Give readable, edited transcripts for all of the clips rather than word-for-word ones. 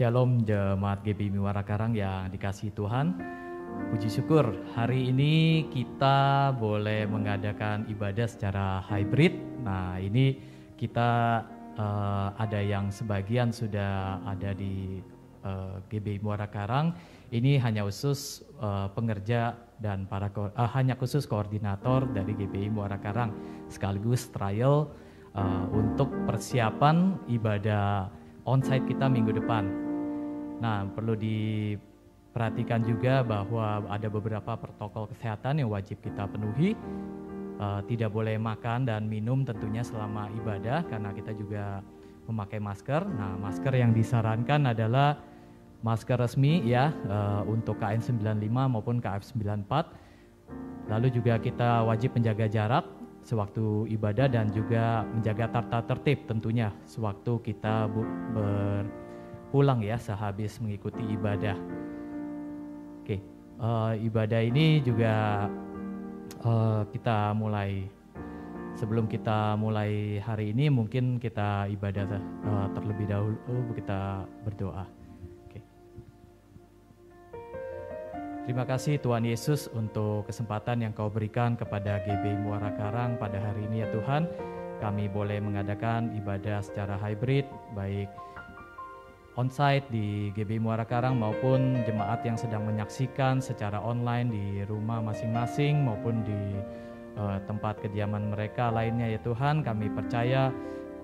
Shalom jemaat GBI Muara Karang yang dikasihi Tuhan. Puji syukur hari ini kita boleh mengadakan ibadah secara hybrid. Nah ini kita ada yang sebagian sudah ada di GBI Muara Karang. Ini hanya khusus pengerja dan hanya khusus koordinator dari GBI Muara Karang sekaligus trial untuk persiapan ibadah onsite kita minggu depan. Nah, perlu diperhatikan juga bahwa ada beberapa protokol kesehatan yang wajib kita penuhi. Tidak boleh makan dan minum tentunya selama ibadah karena kita juga memakai masker. Nah, masker yang disarankan adalah masker resmi ya untuk KN95 maupun KF94. Lalu juga kita wajib menjaga jarak sewaktu ibadah dan juga menjaga tata tertib tentunya sewaktu kita berpulang ya sehabis mengikuti ibadah. Oke, ibadah ini juga kita mulai, sebelum kita mulai hari ini mungkin kita ibadah terlebih dahulu, kita berdoa. Terima kasih Tuhan Yesus untuk kesempatan yang Kau berikan kepada GBI Muara Karang pada hari ini ya Tuhan. Kami boleh mengadakan ibadah secara hybrid, baik onsite di GBI Muara Karang maupun jemaat yang sedang menyaksikan secara online di rumah masing-masing maupun di tempat kediaman mereka lainnya ya Tuhan. Kami percaya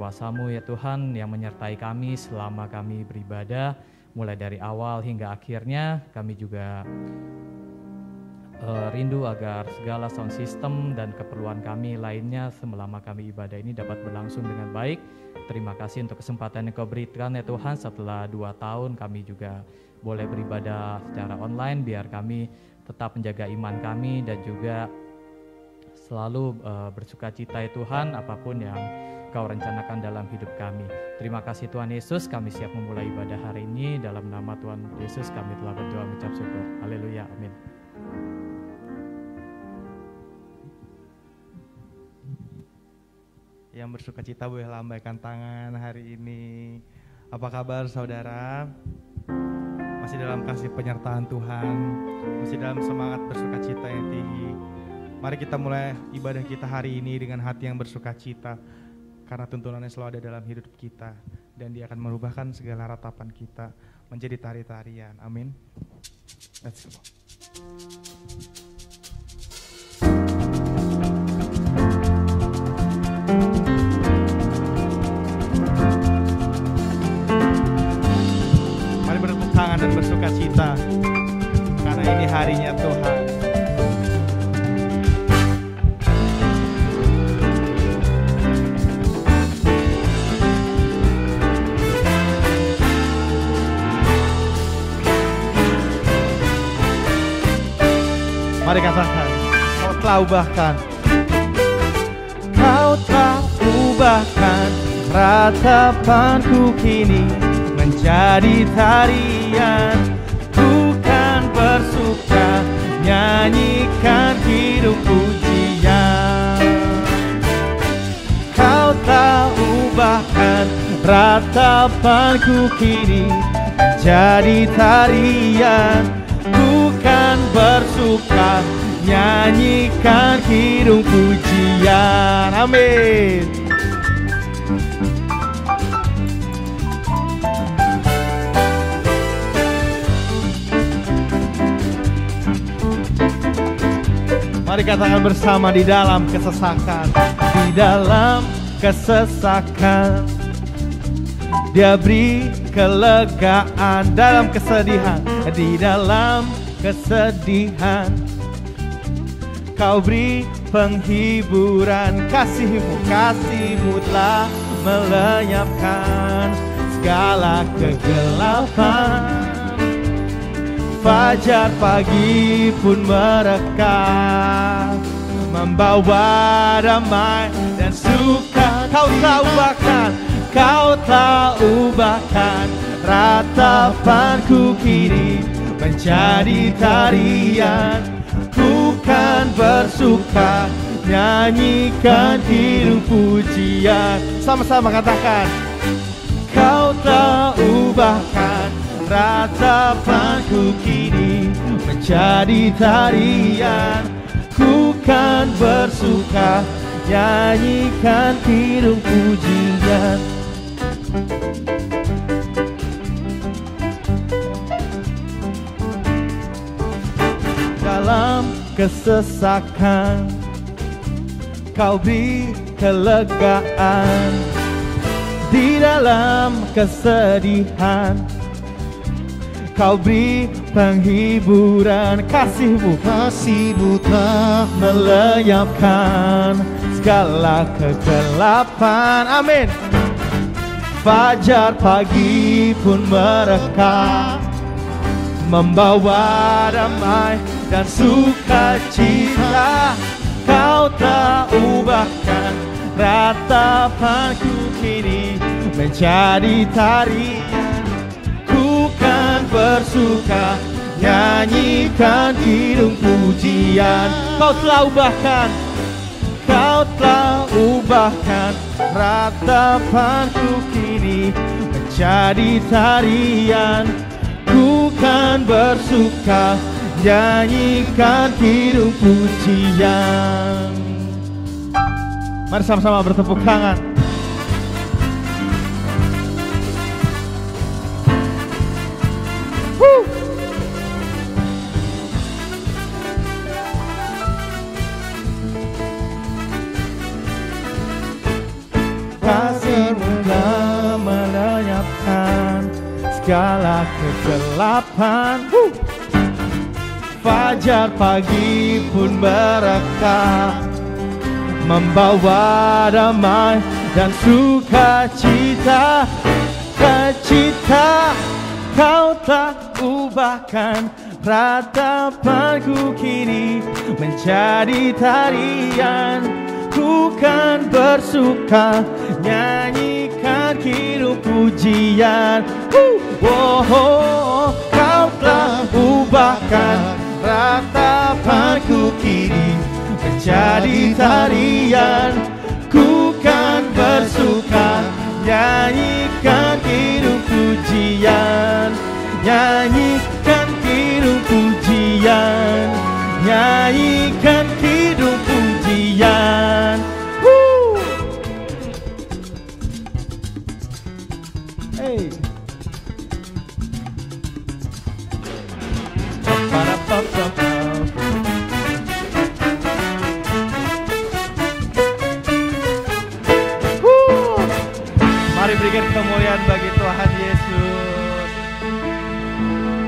kuasa-Mu ya Tuhan yang menyertai kami selama kami beribadah. Mulai dari awal hingga akhirnya, kami juga rindu agar segala sound system dan keperluan kami lainnya selama kami ibadah ini dapat berlangsung dengan baik. Terima kasih untuk kesempatan yang Kau berikan ya Tuhan. Setelah 2 tahun kami juga boleh beribadah secara online, biar kami tetap menjaga iman kami dan juga selalu bersuka cita ya Tuhan apapun yang Kau rencanakan dalam hidup kami. Terima kasih Tuhan Yesus, kami siap memulai ibadah hari ini. Dalam nama Tuhan Yesus kami telah berdoa mengucap syukur. Haleluya, amin. Yang bersuka cita boleh lambaikan tangan hari ini. Apa kabar saudara? Masih dalam kasih penyertaan Tuhan, masih dalam semangat bersuka cita yang tinggi. Mari kita mulai ibadah kita hari ini dengan hati yang bersuka cita. Karena tuntunannya selalu ada dalam hidup kita. Dan Dia akan merubahkan segala ratapan kita menjadi tari-tarian. Amin. Let's go. Mari bertepuk tangan dan bersuka cita. Karena ini harinya Tuhan. Mari katakan, Kau telah ubahkan. Kau telah ubahkan ratapanku kini menjadi tarian. Ku kan bersuka nyanyikan hidup pujian. Kau telah ubahkan ratapanku kini menjadi tarian. Bukan bersuka nyanyikan kidung pujian. Amin. Mari katakan bersama, di dalam kesesakan, di dalam kesesakan Dia beri kelegaan, dalam kesedihan, di dalam kesedihan Kau beri penghiburan. Kasih-Mu telah melenyapkan segala kegelapan. Fajar pagi pun mereka membawa damai dan suka. Kau telah ubahkan, Kau telah ubahkan ratapanku kini menjadi tarian. Ku kan bersuka nyanyikan hidup pujian. Sama-sama katakan, Kau telah ubahkan ratapanku kini menjadi tarian. Ku kan bersuka, nyanyikan kidung pujian. Dalam kesesakan Kau beri kelegaan, di dalam kesedihan Kau beri penghiburan. Kasih-Mu telah melenyapkan segala kegelapan. Amin. Fajar pagi pun mereka, membawa damai dan sukacita. Kau telah ubahkan ratapanku kini menjadi tarian. Ku kan bersuka, nyanyikan kidung pujian. Kau telah ubahkan ratapanku kini menjadi tarian. Ku kan bersuka, nyanyikan kidung pujian. Mari sama-sama bertepuk tangan. Kasih-Mu telah melenyapkan segala kegelapan. Fajar pagi pun berkah, membawa damai dan sukacita. Kau telah ubahkan ratapanku kini menjadi tarian. Ku kan bersuka, nyanyikan kidung pujian. Kau telah ubahkan ratapanku kini menjadi tarian. Ku kan bersuka, nyanyikan kidung pujian. Nyanyikan kidung pujian, nyanyikan kidung pujian. Hey. Mari berikan kemuliaan bagi Tuhan Yesus.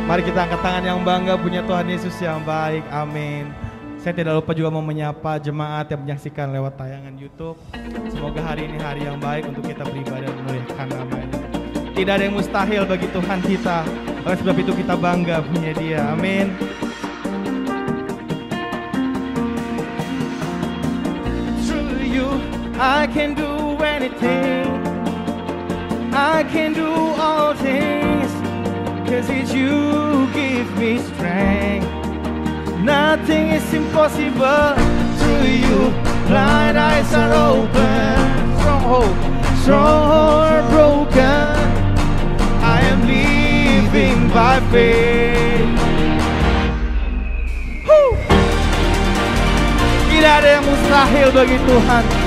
Mari kita angkat tangan yang bangga punya Tuhan Yesus yang baik. Amin. Saya tidak lupa juga mau menyapa jemaat yang menyaksikan lewat tayangan YouTube. Semoga hari ini hari yang baik untuk kita beribadah dan memuliakan nama-Nya. Tidak ada yang mustahil bagi Tuhan kita. Oleh sebab itu kita bangga punya Dia. Amin. Through You I can do anything. I can do all things, 'cause it's You give me strength. Nothing is impossible to You. Blind eyes are open, stronghold are broken. I am living by faith. Tidak ada yang mustahil bagi Tuhan.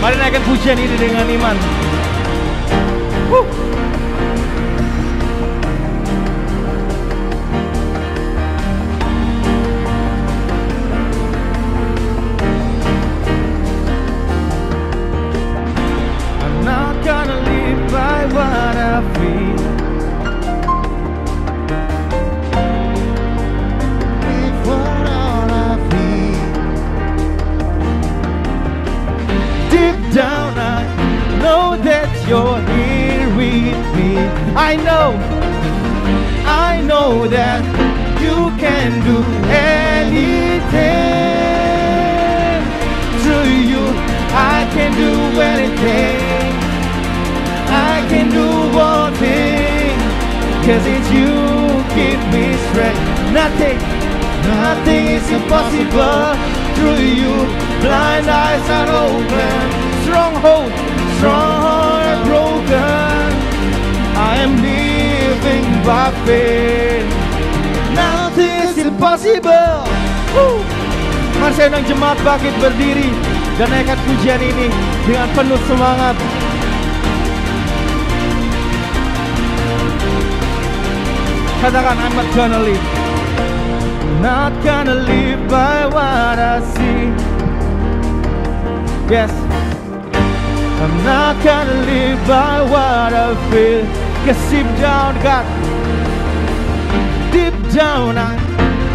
Mari naikkan pujian ini dengan iman. I'm not gonna live by what I feel. Live what I feel. Deep down I know that You're here with me. I know that You can do anything. Through You I can do anything. I can do all things, 'cause it's You give me strength. Nothing is impossible through you. Blind eyes are open, stronghold are broken. I am living by faith. Nothing is impossible. Mari saya undang jemaat bangkit berdiri dan naikkan pujian ini dengan penuh semangat. Katakan, I'm not gonna live. Not gonna live by what I see. Yes, I'm not gonna live by what I feel. Cause deep down, God, deep down I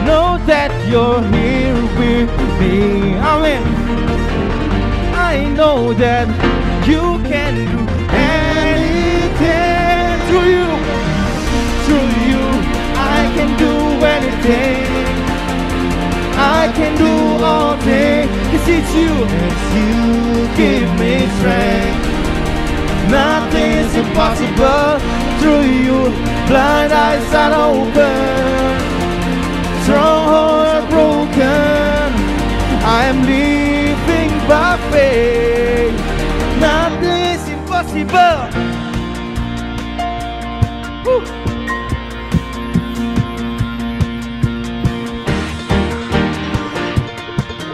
know that you're here with me. Amen. I know that you can do anything. Through you, I can do anything. I can do all things. Cause it's you give me strength. Nothing is impossible. Through you, blind eyes are open, strongholds are broken. I am living by faith. Nothing is impossible. Woo.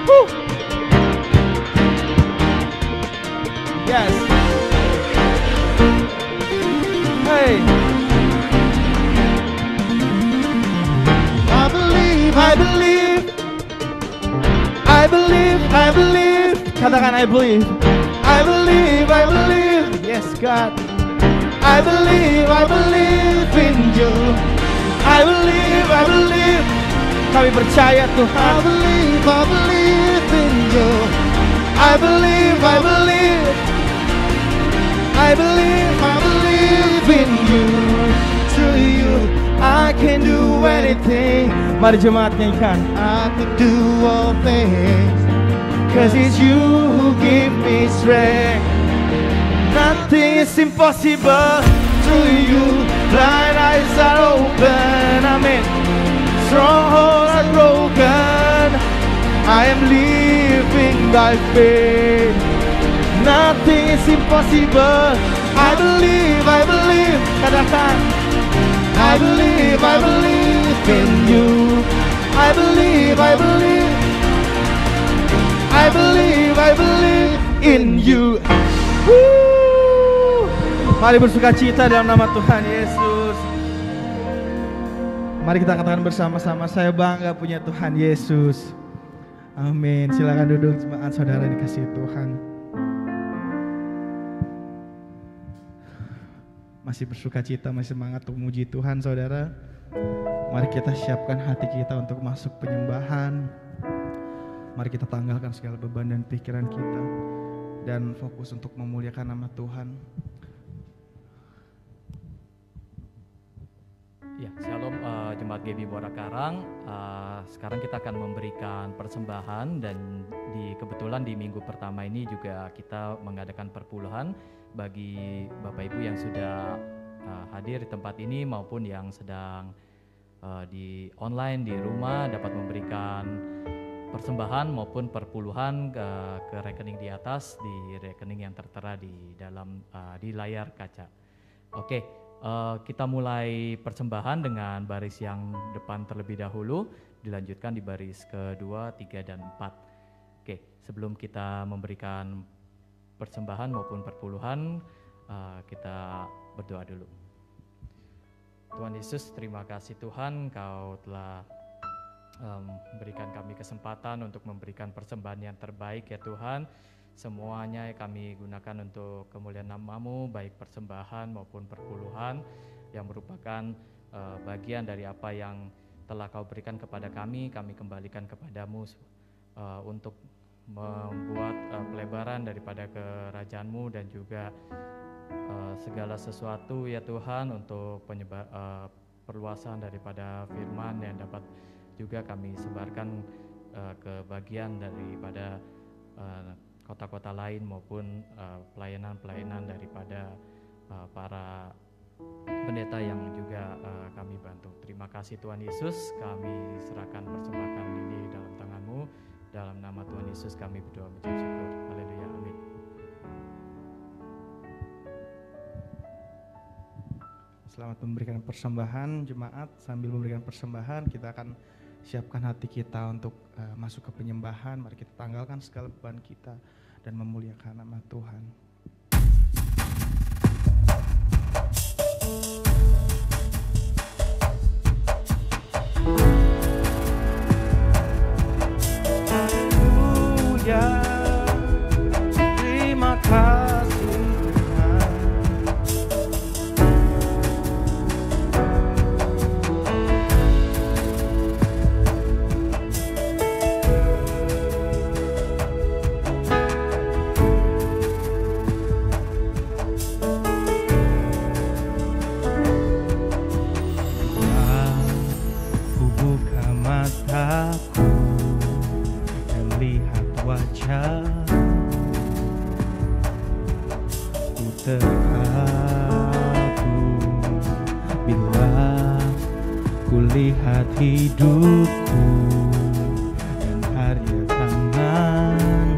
Woo. Yes. Hey. I believe. Katakan I believe. I believe. Yes, God. I believe in you. I believe. Kami percaya Tuhan. I believe in you. I believe in you. Through you, I can do anything. Mari jemaat nyanyikan. I can do all things. Cause it's you who give me strength. Nothing is impossible. Through you, blind eyes are open. Amen. Strongholds are broken. I am living by faith. Nothing is impossible. I believe. Katakan, I believe in you. I believe in you. Woo! Mari bersuka cita dalam nama Tuhan Yesus. Mari kita katakan bersama-sama, saya bangga punya Tuhan Yesus. Amin. Silakan duduk jemaat saudara dikasihi Tuhan. Masih bersuka cita, masih semangat untuk memuji Tuhan saudara. Mari kita siapkan hati kita untuk masuk penyembahan. Mari kita tanggalkan segala beban dan pikiran kita dan fokus untuk memuliakan nama Tuhan. Ya, shalom Jemaat GBI Muara Karang. Sekarang kita akan memberikan persembahan dan kebetulan di minggu pertama ini juga kita mengadakan perpuluhan bagi Bapak Ibu yang sudah hadir di tempat ini maupun yang sedang di online di rumah dapat memberikan persembahan maupun perpuluhan ke rekening di atas, di rekening yang tertera di dalam di layar kaca. Oke, kita mulai persembahan dengan baris yang depan terlebih dahulu, dilanjutkan di baris kedua, 3 dan 4. Oke, sebelum kita memberikan persembahan maupun perpuluhan, kita berdoa dulu. Tuhan Yesus, terima kasih Tuhan, Kau telah berikan kami kesempatan untuk memberikan persembahan yang terbaik ya Tuhan. Semuanya kami gunakan untuk kemuliaan nama-Mu, baik persembahan maupun perpuluhan yang merupakan bagian dari apa yang telah Kau berikan kepada kami kembalikan kepadamu untuk membuat pelebaran daripada kerajaan-Mu dan juga segala sesuatu ya Tuhan untuk perluasan daripada firman yang dapat juga kami sebarkan ke bagian daripada kota-kota lain maupun pelayanan-pelayanan daripada para pendeta yang juga kami bantu. Terima kasih Tuhan Yesus, kami serahkan persembahan ini dalam tangan-Mu. Dalam nama Tuhan Yesus kami berdoa mengucap syukur. Haleluya, amin. Selamat memberikan persembahan jemaat. Sambil memberikan persembahan, kita akan siapkan hati kita untuk masuk ke penyembahan. Mari kita tanggalkan segala beban kita dan memuliakan nama Tuhan. Terima kasih Tuhan. Aku buka mataku dan lihat wajah, ku terkagum bila ku lihat hidupku dan karya tangan,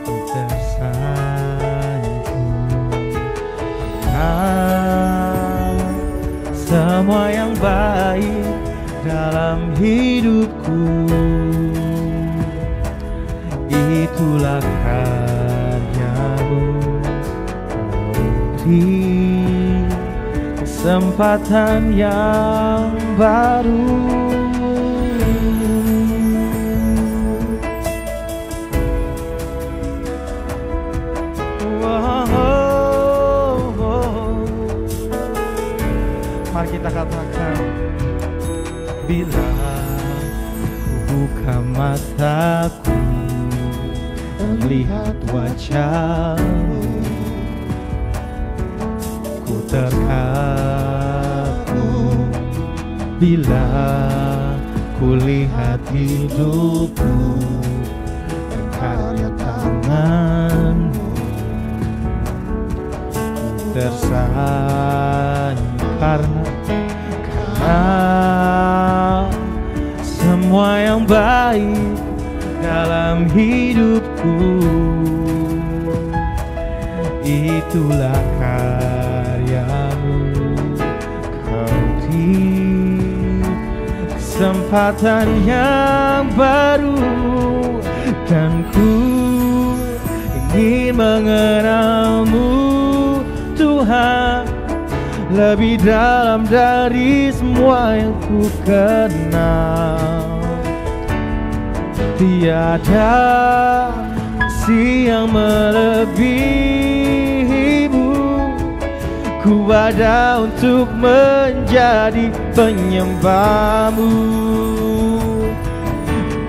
ku tersanjung karena semua yang baik dalam hidupku, itulah karya-Mu. Beri kesempatan yang baru. Mari kita katakan, bila ku buka mataku melihat wajah-Mu, ku terkagum bila ku lihat hidupku dan karya tangan-Mu, ku tersanjung karena semua yang baik dalam hidupku, itulah karya-Mu. Kau beri kesempatan yang baru, dan ku ingin mengenal-Mu Tuhan lebih dalam dari semua yang ku kenal. Tiada kasih yang melebihi-Mu, ku ada untuk menjadi penyembah-Mu,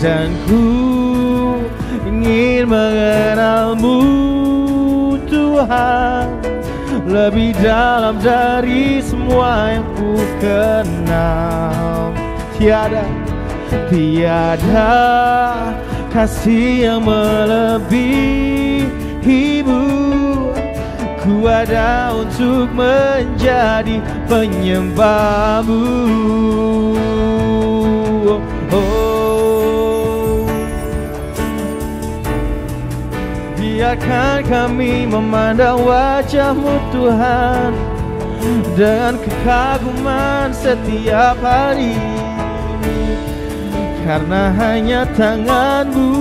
dan ku ingin mengenal-Mu Tuhan lebih dalam dari semua yang ku kenal. Tiada kasih yang melebihi-Mu, ku ada untuk menjadi penyembah-Mu. Biarkan kami memandang wajah-Mu Tuhan dengan kekaguman setiap hari, karena hanya tangan-Mu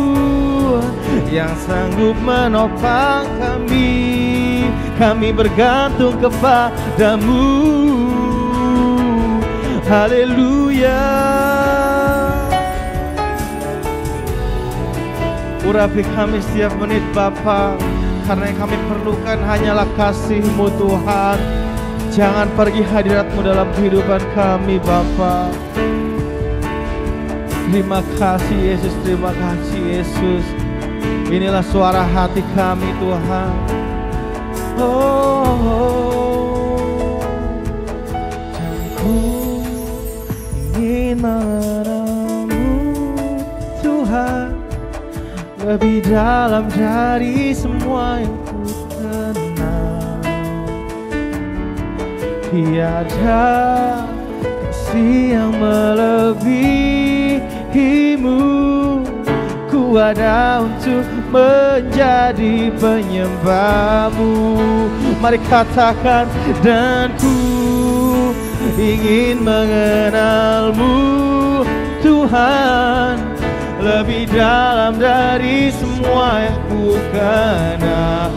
yang sanggup menopang kami. Kami bergantung kepada-Mu. Haleluya. Urapi kami setiap menit Bapa, karena yang kami perlukan hanyalah kasih-Mu Tuhan. Jangan pergi hadirat-Mu dalam kehidupan kami Bapa. Terima kasih Yesus, terima kasih Yesus. Inilah suara hati kami Tuhan. Dan ku ingin mengenal-Mu Tuhan lebih dalam dari semua yang ku kenal. Tiada kasih yang melebihi Ku ada untuk menjadi penyembah-Mu. Mari katakan, dan ku ingin mengenal-Mu Tuhan, lebih dalam dari semua yang ku kenal.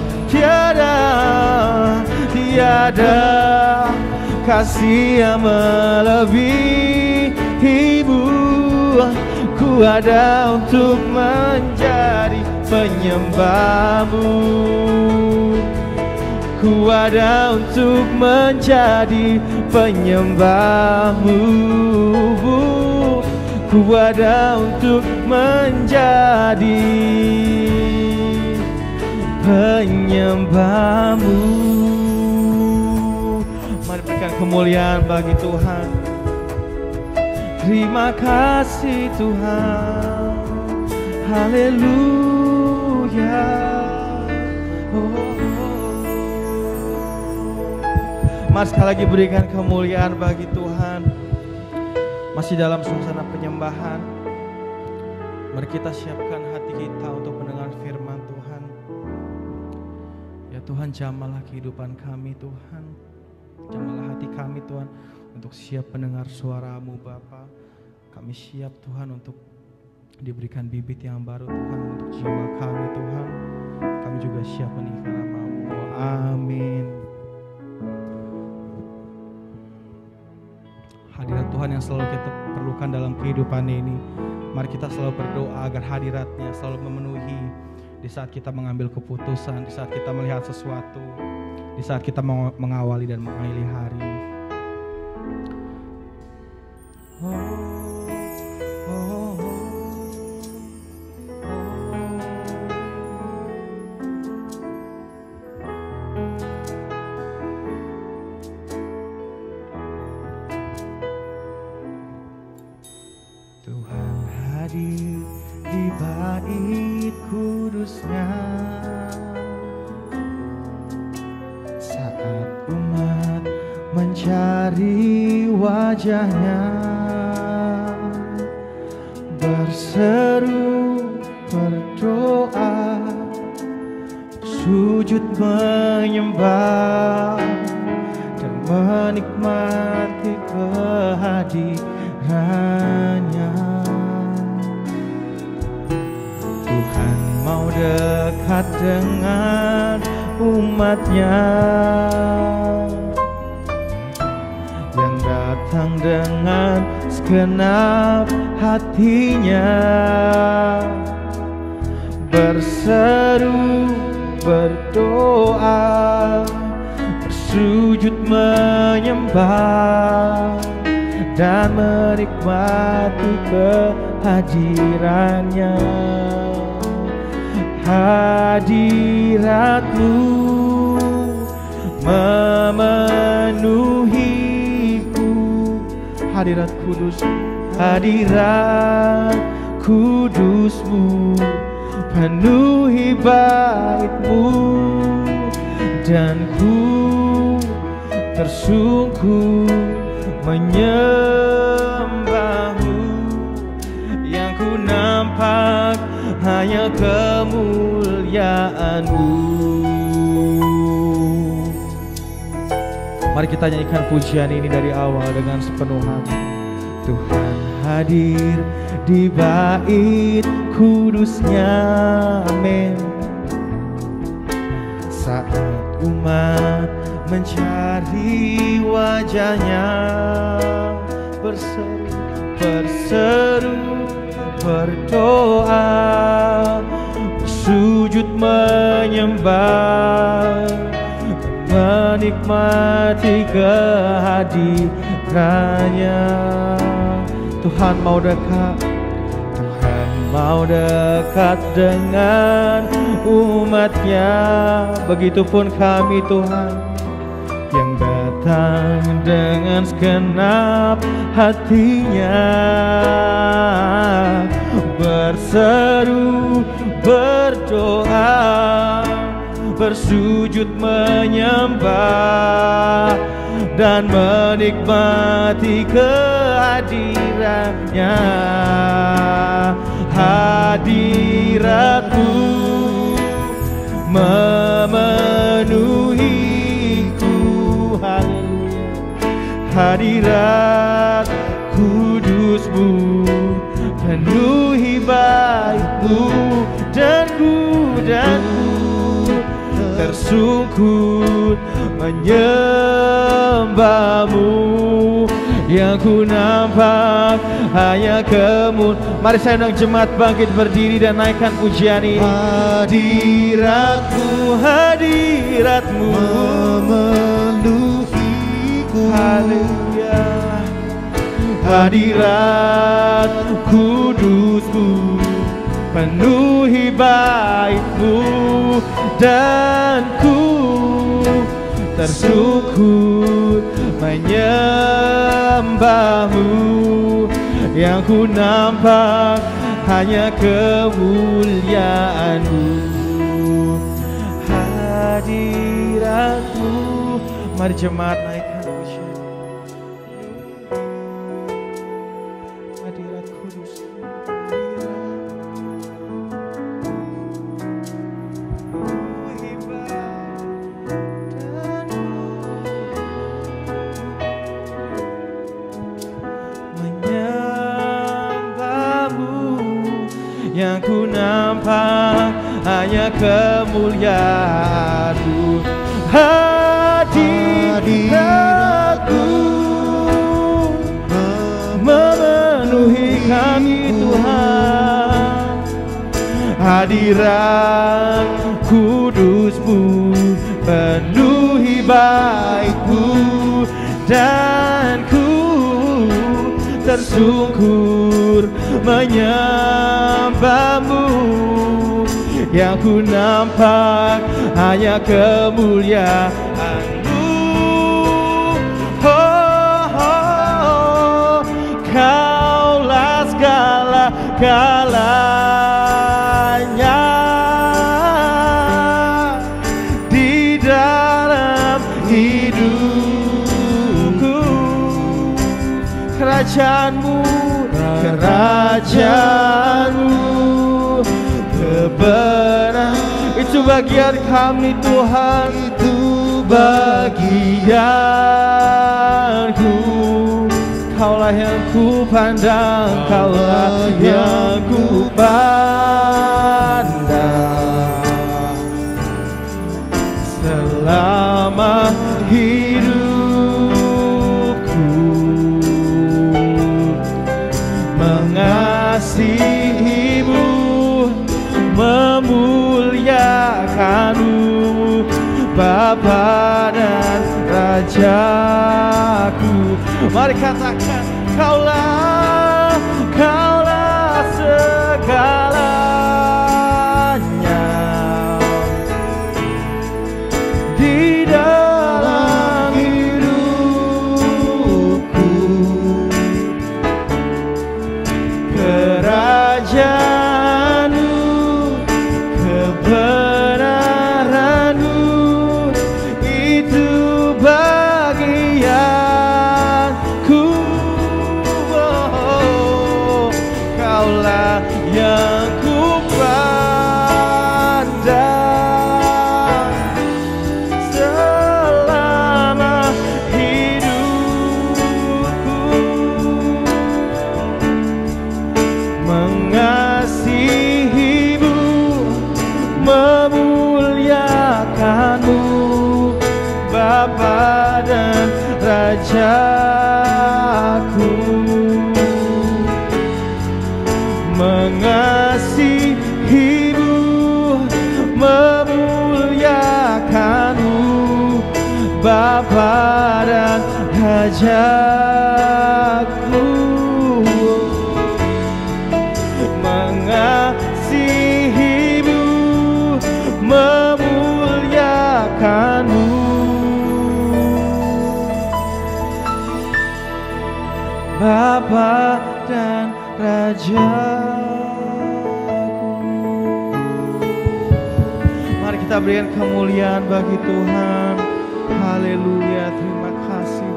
Tiada kasih yang melebihi-Mu. Ku ada untuk menjadi penyembah-Mu. Ku ada untuk menjadi penyembah-Mu. Ku ada untuk menjadi penyembah-Mu. Mari berikan kemuliaan bagi Tuhan. Terima kasih Tuhan. Haleluya. Mari sekali lagi berikan kemuliaan bagi Tuhan. Masih dalam suasana penyembahan, mari kita siapkan hati kita untuk mendengar firman Tuhan. Ya Tuhan, jamahlah kehidupan kami Tuhan. Jamahlah hati kami Tuhan, untuk siap mendengar suara-Mu Bapa. Kami siap Tuhan untuk diberikan bibit yang baru Tuhan untuk jiwa kami Tuhan. Kami juga siap meninggikan nama-Mu. Amin. Hadirat Tuhan yang selalu kita perlukan dalam kehidupan ini. Mari kita selalu berdoa agar hadirat-Nya selalu memenuhi di saat kita mengambil keputusan, di saat kita melihat sesuatu, di saat kita mengawali dan mengakhiri hari. Tuhan hadir di bait kudus-Nya saat umat mencari wajah-Nya, berseru, berdoa, sujud menyembah dan menikmati kehadiran-Nya. Tuhan mau dekat dengan umat-Nya yang datang dengan segenap hatinya, berseru, berdoa, bersujud menyembah dan menikmati kehadiran-Nya. Hadirat-Mu memenuhiku. Hadirat kudus, hadirat kudus-Mu penuhi bait-Mu, dan ku tersungkur menyembah-Mu. Yang ku nampak hanya kemuliaan-Mu. Mari kita nyanyikan pujian ini dari awal dengan sepenuh hati. Tuhan hadir di bait kudus-Nya, amin. Saat umat mencari wajah-Nya, berseru, berseru, berdoa, sujud menyembah, menikmati kehadiran-Nya. Tuhan mau dekat, Tuhan mau dekat dengan umat-Nya. Begitupun kami Tuhan, yang datang dengan segenap hatinya, berseru, berdoa, bersujud menyembah dan menikmati kehadirannya. Hadiratmu memenuhiku, haleluya. Hadirat kudusmu penuhi baikmu, dan ku tersungkur menyembahmu. Yang ku nampak hanya kemun. Mari saya undang jemaat bangkit berdiri dan naikkan pujian ini. Hadiratmu, hadiratmu memenuhiku, haleluya. Hadirat kudusmu penuhi baikmu, dan ku tersungkur menyembahmu. Yang ku nampak hanya kemuliaanmu. Hadiratmu. Mari jemaat naikkan pujian. Hadirat kudus. Yang ku nampak hanya kemuliaan-Mu. Hadirat-Mu memenuhi kami Tuhan. Hadirat kudus-Mu penuhi baik-Mu, dan ku tersungkur menyembah-Mu. Yang ku nampak hanya kemuliaan-Mu. Kaulah segala-galanya di dalam hidupku. Kerajaan-Mu, kebenaran itu bagian kami Tuhan, itu bagianku. Kaulah yang ku pandang, Kaulah yang ku pandang selama hidupku. Mengasihi-Mu, memuliakan-Mu, Bapa dan Rajaku. Mari katakan, Kaulah segalanya di dalam hidupku. Kerajaan-Mu, kebenaran-Mu itu bagianku. Kaulah yang ku pandang selama hidupku. Mengasihi-Mu, memuliakan-Mu, Bapa dan Rajaku. Mengasihi-Mu, memuliakan-Mu, Bapa dan Rajaku. Mengasihi-Mu, memuliakan-Mu, Bapa dan Rajaku. Mari kita berikan kemuliaan bagi Tuhan. Haleluya, terima kasih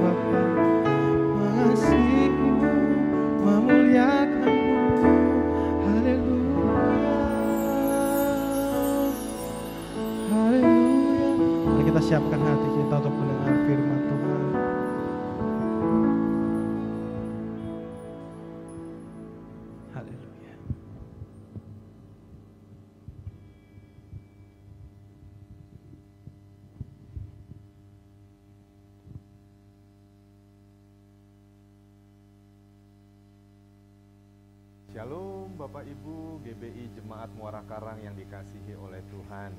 Shalom Bapak Ibu GBI Jemaat Muara Karang yang dikasihi oleh Tuhan.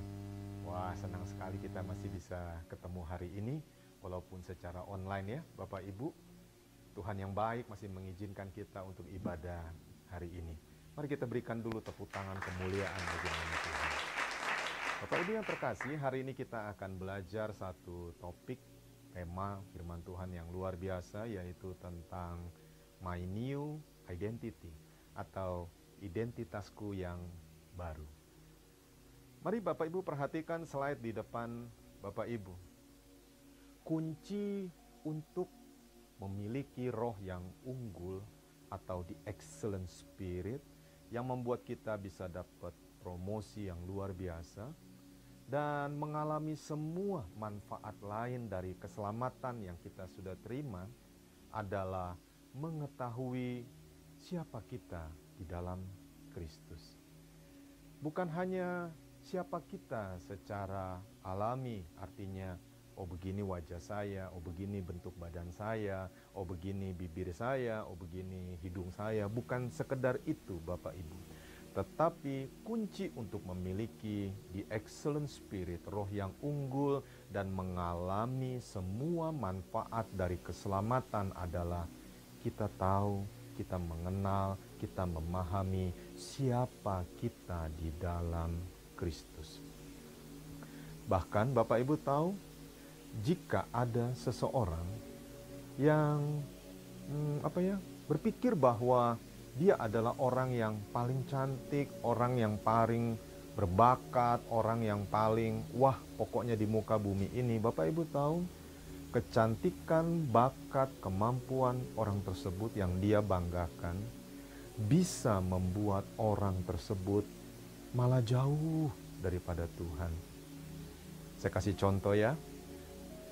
Wah, senang sekali kita masih bisa ketemu hari ini walaupun secara online ya Bapak Ibu. Tuhan yang baik masih mengizinkan kita untuk ibadah hari ini. Mari kita berikan dulu tepuk tangan kemuliaan bagi nama Tuhan. Bapak Ibu yang terkasih, hari ini kita akan belajar satu topik tema firman Tuhan yang luar biasa, yaitu tentang My New Identity atau identitasku yang baru. Mari Bapak Ibu perhatikan slide di depan Bapak Ibu. Kunci untuk memiliki roh yang unggul atau the excellent spirit yang membuat kita bisa dapat promosi yang luar biasa dan mengalami semua manfaat lain dari keselamatan yang kita sudah terima adalah mengetahui siapa kita di dalam Kristus. Bukan hanya siapa kita secara alami, artinya oh begini wajah saya, oh begini bentuk badan saya, oh begini bibir saya, oh begini hidung saya. Bukan sekedar itu Bapak Ibu. Tetapi kunci untuk memiliki the excellent spirit, roh yang unggul dan mengalami semua manfaat dari keselamatan adalah kita tahu, kita mengenal, kita memahami siapa kita di dalam Kristus. Bahkan Bapak Ibu tahu, jika ada seseorang yang berpikir bahwa dia adalah orang yang paling cantik, orang yang paling berbakat, orang yang paling wah pokoknya di muka bumi ini. Bapak Ibu tahu, kecantikan, bakat, kemampuan orang tersebut yang dia banggakan bisa membuat orang tersebut malah jauh daripada Tuhan. Saya kasih contoh ya.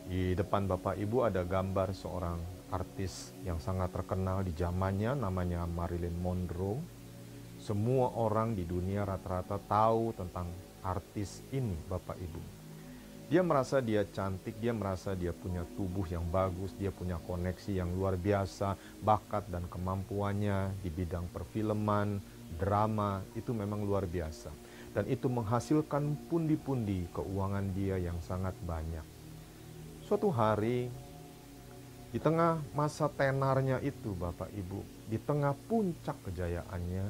Di depan Bapak Ibu ada gambar seorang artis yang sangat terkenal di zamannya, namanya Marilyn Monroe. Semua orang di dunia rata-rata tahu tentang artis ini Bapak Ibu. Dia merasa dia cantik, dia merasa dia punya tubuh yang bagus, dia punya koneksi yang luar biasa, bakat dan kemampuannya di bidang perfilman, drama, itu memang luar biasa. Dan itu menghasilkan pundi-pundi keuangan dia yang sangat banyak. Suatu hari, di tengah masa tenarnya itu Bapak Ibu, di tengah puncak kejayaannya,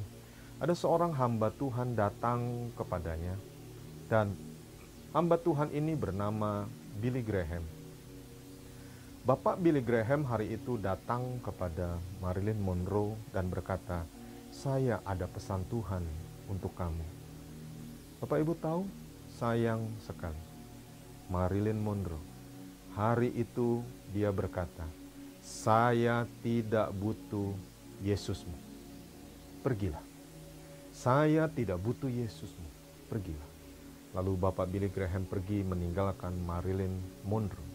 ada seorang hamba Tuhan datang kepadanya. Dan hamba Tuhan ini bernama Billy Graham. Bapak Billy Graham hari itu datang kepada Marilyn Monroe dan berkata, "Saya ada pesan Tuhan untuk kamu." Bapak Ibu tahu, sayang sekali, Marilyn Monroe hari itu dia berkata, "Saya tidak butuh Yesusmu, pergilah. Saya tidak butuh Yesusmu, pergilah." Lalu Bapak Billy Graham pergi meninggalkan Marilyn Monroe.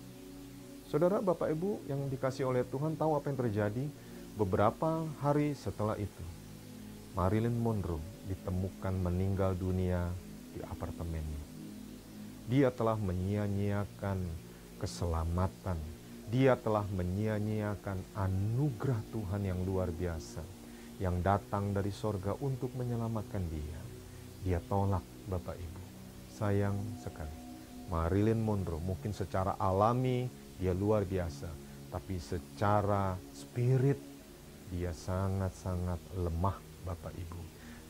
Saudara Bapak Ibu yang dikasih oleh Tuhan, tahu apa yang terjadi? Beberapa hari setelah itu, Marilyn Monroe ditemukan meninggal dunia di apartemennya. Dia telah menyia-nyiakan keselamatan. Dia telah menyia-nyiakan anugerah Tuhan yang luar biasa yang datang dari sorga untuk menyelamatkan dia. Dia tolak Bapak Ibu. Sayang sekali. Marilyn Monroe mungkin secara alami dia luar biasa, tapi secara spirit dia sangat-sangat lemah Bapak Ibu.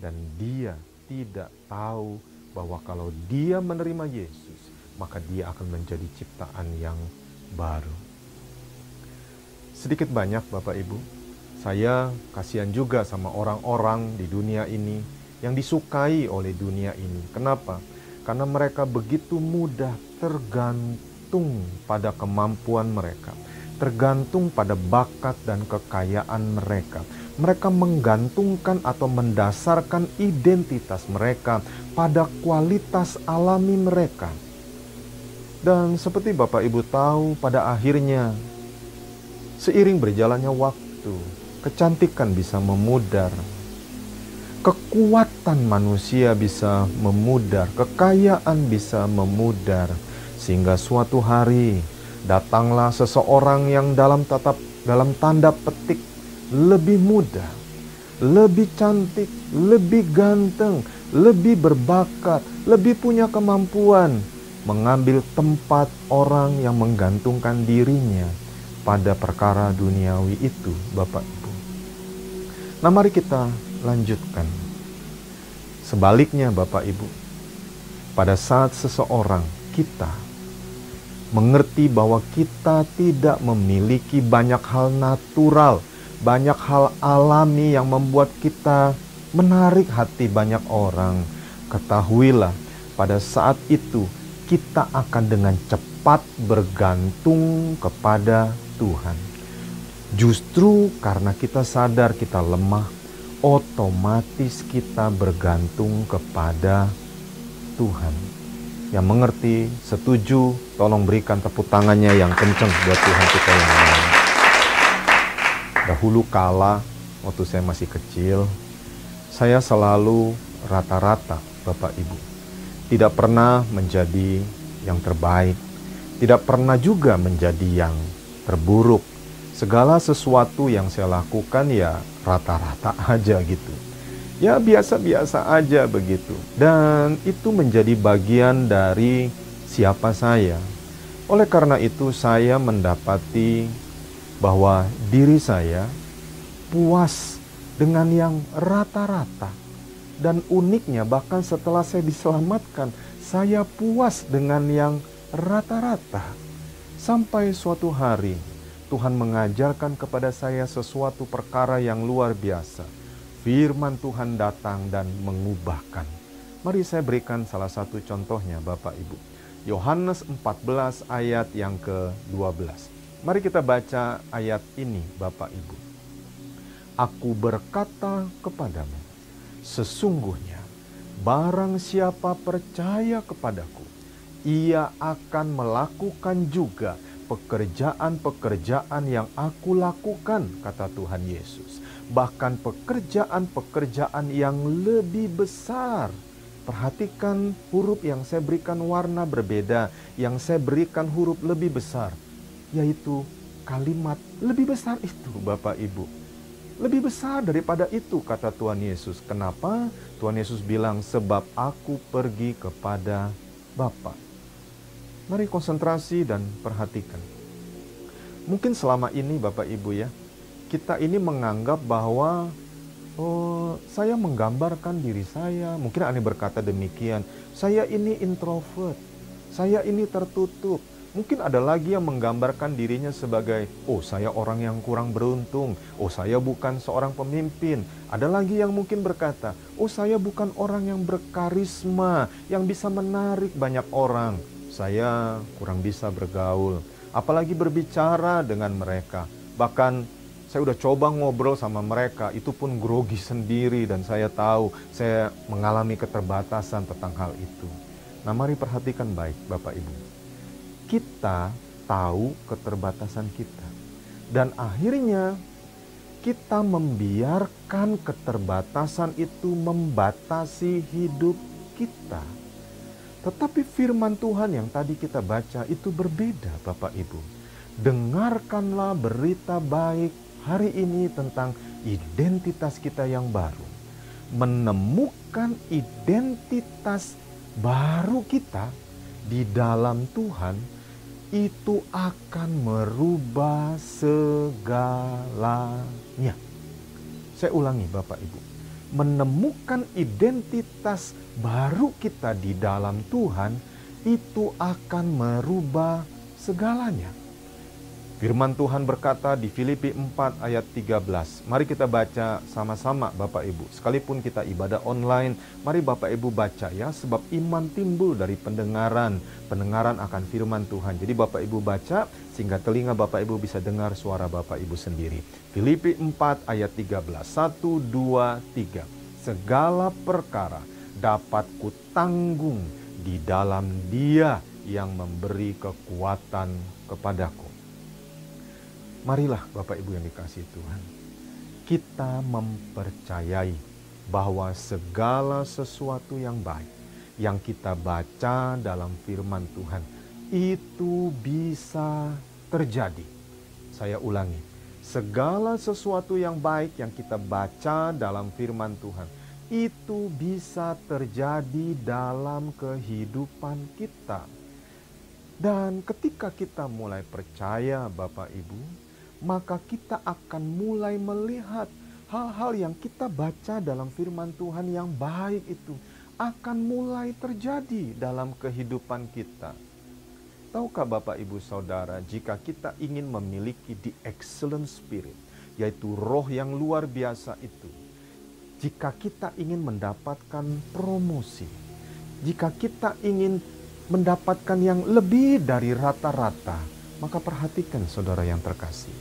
Dan dia tidak tahu bahwa kalau dia menerima Yesus, maka dia akan menjadi ciptaan yang baru. Sedikit banyak Bapak Ibu, saya kasihan juga sama orang-orang di dunia ini yang disukai oleh dunia ini. Kenapa? Karena mereka begitu mudah tergantung pada kemampuan mereka, tergantung pada bakat dan kekayaan mereka. Mereka menggantungkan atau mendasarkan identitas mereka pada kualitas alami mereka. Dan seperti Bapak Ibu tahu, pada akhirnya seiring berjalannya waktu, kecantikan bisa memudar, kekuatan manusia bisa memudar, kekayaan bisa memudar, sehingga suatu hari datanglah seseorang yang dalam tanda petik lebih mudah, lebih cantik, lebih ganteng, lebih berbakat, lebih punya kemampuan mengambil tempat orang yang menggantungkan dirinya pada perkara duniawi itu, Bapak Ibu. Nah, mari kita lanjutkan. Sebaliknya, Bapak Ibu, pada saat seseorang kita mengerti bahwa kita tidak memiliki banyak hal natural, banyak hal alami yang membuat kita menarik hati banyak orang, ketahuilah pada saat itu kita akan dengan cepat bergantung kepada Tuhan. Justru karena kita sadar kita lemah, otomatis kita bergantung kepada Tuhan. Yang mengerti, setuju, tolong berikan tepuk tangannya yang kencang buat Tuhan kita yang lain. Dahulu kala, waktu saya masih kecil, saya selalu rata-rata, Bapak Ibu. Tidak pernah menjadi yang terbaik, tidak pernah juga menjadi yang terburuk. Segala sesuatu yang saya lakukan ya rata-rata aja gitu. Ya biasa-biasa aja begitu. Dan itu menjadi bagian dari siapa saya. Oleh karena itu saya mendapati bahwa diri saya puas dengan yang rata-rata. Dan uniknya bahkan setelah saya diselamatkan, saya puas dengan yang rata-rata. Sampai suatu hari Tuhan mengajarkan kepada saya sesuatu perkara yang luar biasa. Firman Tuhan datang dan mengubahkan. Mari saya berikan salah satu contohnya, Bapak Ibu. Yohanes 14 ayat yang ke-12. Mari kita baca ayat ini, Bapak Ibu. Aku berkata kepadamu, sesungguhnya barang siapa percaya kepadaku, ia akan melakukan juga pekerjaan-pekerjaan yang aku lakukan, kata Tuhan Yesus. Bahkan pekerjaan-pekerjaan yang lebih besar. Perhatikan huruf yang saya berikan warna berbeda, yang saya berikan huruf lebih besar, yaitu kalimat lebih besar itu, Bapak Ibu. Lebih besar daripada itu, kata Tuhan Yesus. Kenapa? Tuhan Yesus bilang, sebab aku pergi kepada Bapa. Mari konsentrasi dan perhatikan. Mungkin selama ini Bapak Ibu ya, kita ini menganggap bahwa saya menggambarkan diri saya. Mungkin Anda berkata demikian, saya ini introvert, saya ini tertutup. Mungkin ada lagi yang menggambarkan dirinya sebagai, saya orang yang kurang beruntung, saya bukan seorang pemimpin. Ada lagi yang mungkin berkata, saya bukan orang yang berkarisma, yang bisa menarik banyak orang. Saya kurang bisa bergaul, apalagi berbicara dengan mereka. Bahkan saya udah coba ngobrol sama mereka, itu pun grogi sendiri dan saya tahu saya mengalami keterbatasan tentang hal itu. Nah, mari perhatikan baik Bapak Ibu. Kita tahu keterbatasan kita. Dan akhirnya kita membiarkan keterbatasan itu membatasi hidup kita. Tetapi firman Tuhan yang tadi kita baca itu berbeda, Bapak Ibu. Dengarkanlah berita baik hari ini tentang identitas kita yang baru. Menemukan identitas baru kita di dalam Tuhan, itu akan merubah segalanya. Saya ulangi Bapak Ibu. Menemukan identitas baru kita di dalam Tuhan, itu akan merubah segalanya. Firman Tuhan berkata di Filipi 4 ayat 13. Mari kita baca sama-sama Bapak Ibu. Sekalipun kita ibadah online, mari Bapak Ibu baca ya. Sebab iman timbul dari pendengaran. Pendengaran akan firman Tuhan. Jadi Bapak Ibu baca sehingga telinga Bapak Ibu bisa dengar suara Bapak Ibu sendiri. Filipi 4 ayat 13. 1, 2, 3. Segala perkara dapat kutanggung di dalam Dia yang memberi kekuatan kepadaku. Marilah Bapak Ibu yang dikasihi Tuhan, kita mempercayai bahwa segala sesuatu yang baik yang kita baca dalam firman Tuhan itu bisa terjadi. Saya ulangi, segala sesuatu yang baik yang kita baca dalam firman Tuhan, itu bisa terjadi dalam kehidupan kita. Dan ketika kita mulai percaya Bapak Ibu, maka kita akan mulai melihat hal-hal yang kita baca dalam firman Tuhan yang baik itu akan mulai terjadi dalam kehidupan kita. Tahukah Bapak Ibu Saudara, jika kita ingin memiliki the excellent spirit, yaitu roh yang luar biasa itu, jika kita ingin mendapatkan promosi, jika kita ingin mendapatkan yang lebih dari rata-rata, maka perhatikan saudara yang terkasih,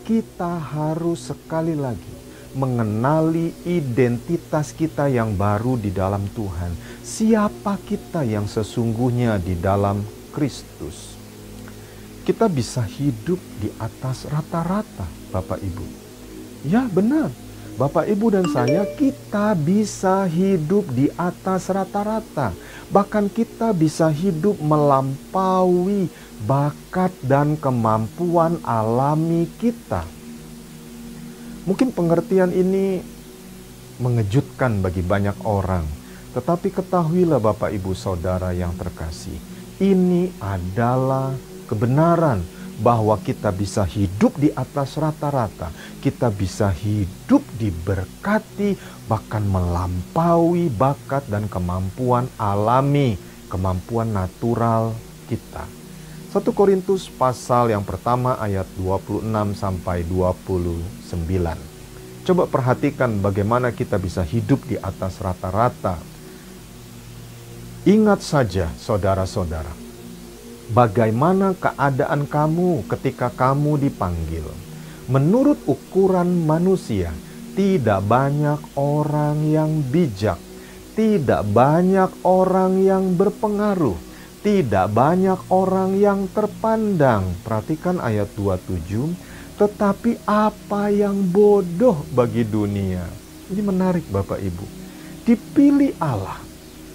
kita harus sekali lagi mengenali identitas kita yang baru di dalam Tuhan. Siapa kita yang sesungguhnya di dalam Kristus. Kita bisa hidup di atas rata-rata, Bapak Ibu. Ya benar, Bapak Ibu dan saya, kita bisa hidup di atas rata-rata. Bahkan kita bisa hidup melampaui bakat dan kemampuan alami kita. Mungkin pengertian ini mengejutkan bagi banyak orang. Tetapi ketahuilah Bapak Ibu Saudara yang terkasih, ini adalah kebenaran bahwa kita bisa hidup di atas rata-rata. Kita bisa hidup diberkati, bahkan melampaui bakat dan kemampuan alami, kemampuan natural kita. 1 Korintus pasal yang pertama ayat 26 sampai 29. Coba perhatikan bagaimana kita bisa hidup di atas rata-rata. Ingat saja saudara-saudara, bagaimana keadaan kamu ketika kamu dipanggil. Menurut ukuran manusia, tidak banyak orang yang bijak, tidak banyak orang yang berpengaruh, tidak banyak orang yang terpandang. Perhatikan ayat 27, tetapi apa yang bodoh bagi dunia. Ini menarik Bapak Ibu. Dipilih Allah.